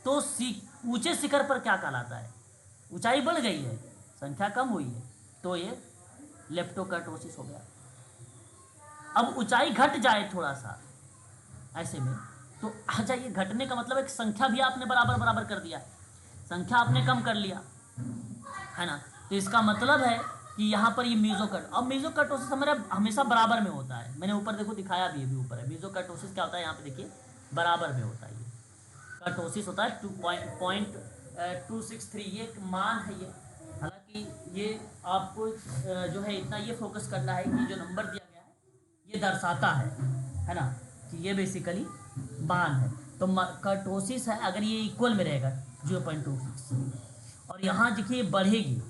तो ऊंचे शिखर पर क्या कहलाता है, ऊंचाई बढ़ गई है, संख्या कम हुई है, तो ये लेप्टोकर्टोसिस हो गया। अब ऊंचाई घट जाए थोड़ा सा ऐसे में, तो आ जाइए, घटने का मतलब एक संख्या भी आपने बराबर बराबर कर दिया, संख्या आपने कम कर लिया, है ना। तो इसका मतलब है कि यहाँ पर ये मीजोकट, अब मीजोकर्टोसिस हमारा हमेशा बराबर में होता है, मैंने ऊपर देखो दिखाया भी, अभी ऊपर है। मीजोकर्टोसिस क्या होता है, यहाँ पे देखिए बराबर में होता है, ये कर्टोसिस होता है 2.263, ये एक मान है ये। हालांकि ये आपको जो है इतना ये फोकस करना है कि जो नंबर दिया गया है ये दर्शाता है ना, कि ये बेसिकली मान है। तो कर्टोसिस है, अगर ये इक्वल में रहेगा 0.26, और यहाँ देखिए बढ़ेगी,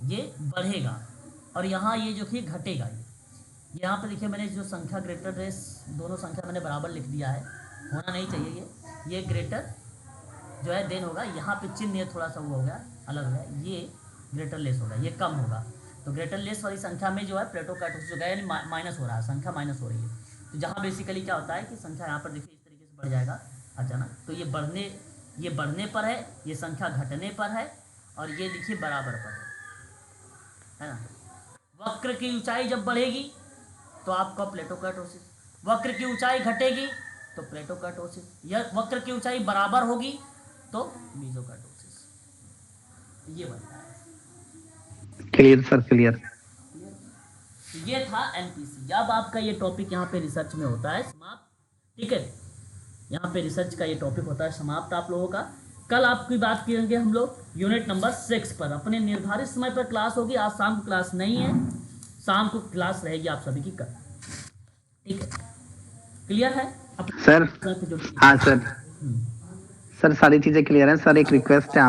ये बढ़ेगा, और यहाँ ये जो कि घटेगा, ये यहाँ पे देखिए मैंने जो संख्या ग्रेटर लेस दोनों संख्या मैंने बराबर लिख दिया है, होना नहीं चाहिए ये ग्रेटर जो है देन होगा, यहाँ पे चिन्ह ये थोड़ा सा वो हो गया, अलग हो गया, ये ग्रेटर लेस होगा, ये कम होगा। तो ग्रेटर लेस वाली संख्या में जो है प्लेटोकार्टोसिस हो गया, यानी माइनस हो रहा है, संख्या माइनस हो रही है। तो जहाँ बेसिकली क्या होता है कि संख्या यहाँ पर देखिए इस तरीके से बढ़ जाएगा अचानक, तो ये बढ़ने पर है, ये संख्या घटने पर है, और ये देखिए बराबर पर है ना। वक्र की ऊंचाई जब बढ़ेगी तो आपका प्लेटोकार्टोसिस, वक्र की ऊंचाई घटेगी तो प्लेटोकार्टोसिस, या वक्र की ऊंचाई बराबर होगी तो मीजोकार्टोसिस। ये बनता है। Clear sir, clear. ये था एनपीसी। अब आपका ये टॉपिक यहाँ पे रिसर्च में होता है समाप्त, ठीक है। यहाँ पे रिसर्च का ये टॉपिक होता है समाप्त आप लोगों का। कल आपकी बात करेंगे हम लोग यूनिट नंबर 6 पर। अपने निर्धारित समय पर क्लास होगी, आज शाम को क्लास नहीं है, शाम को क्लास रहेगी आप सभी की कल, ठीक है। क्लियर है सर हाँ सर, सर सारी चीजें क्लियर हैं सर। एक रिक्वेस्ट है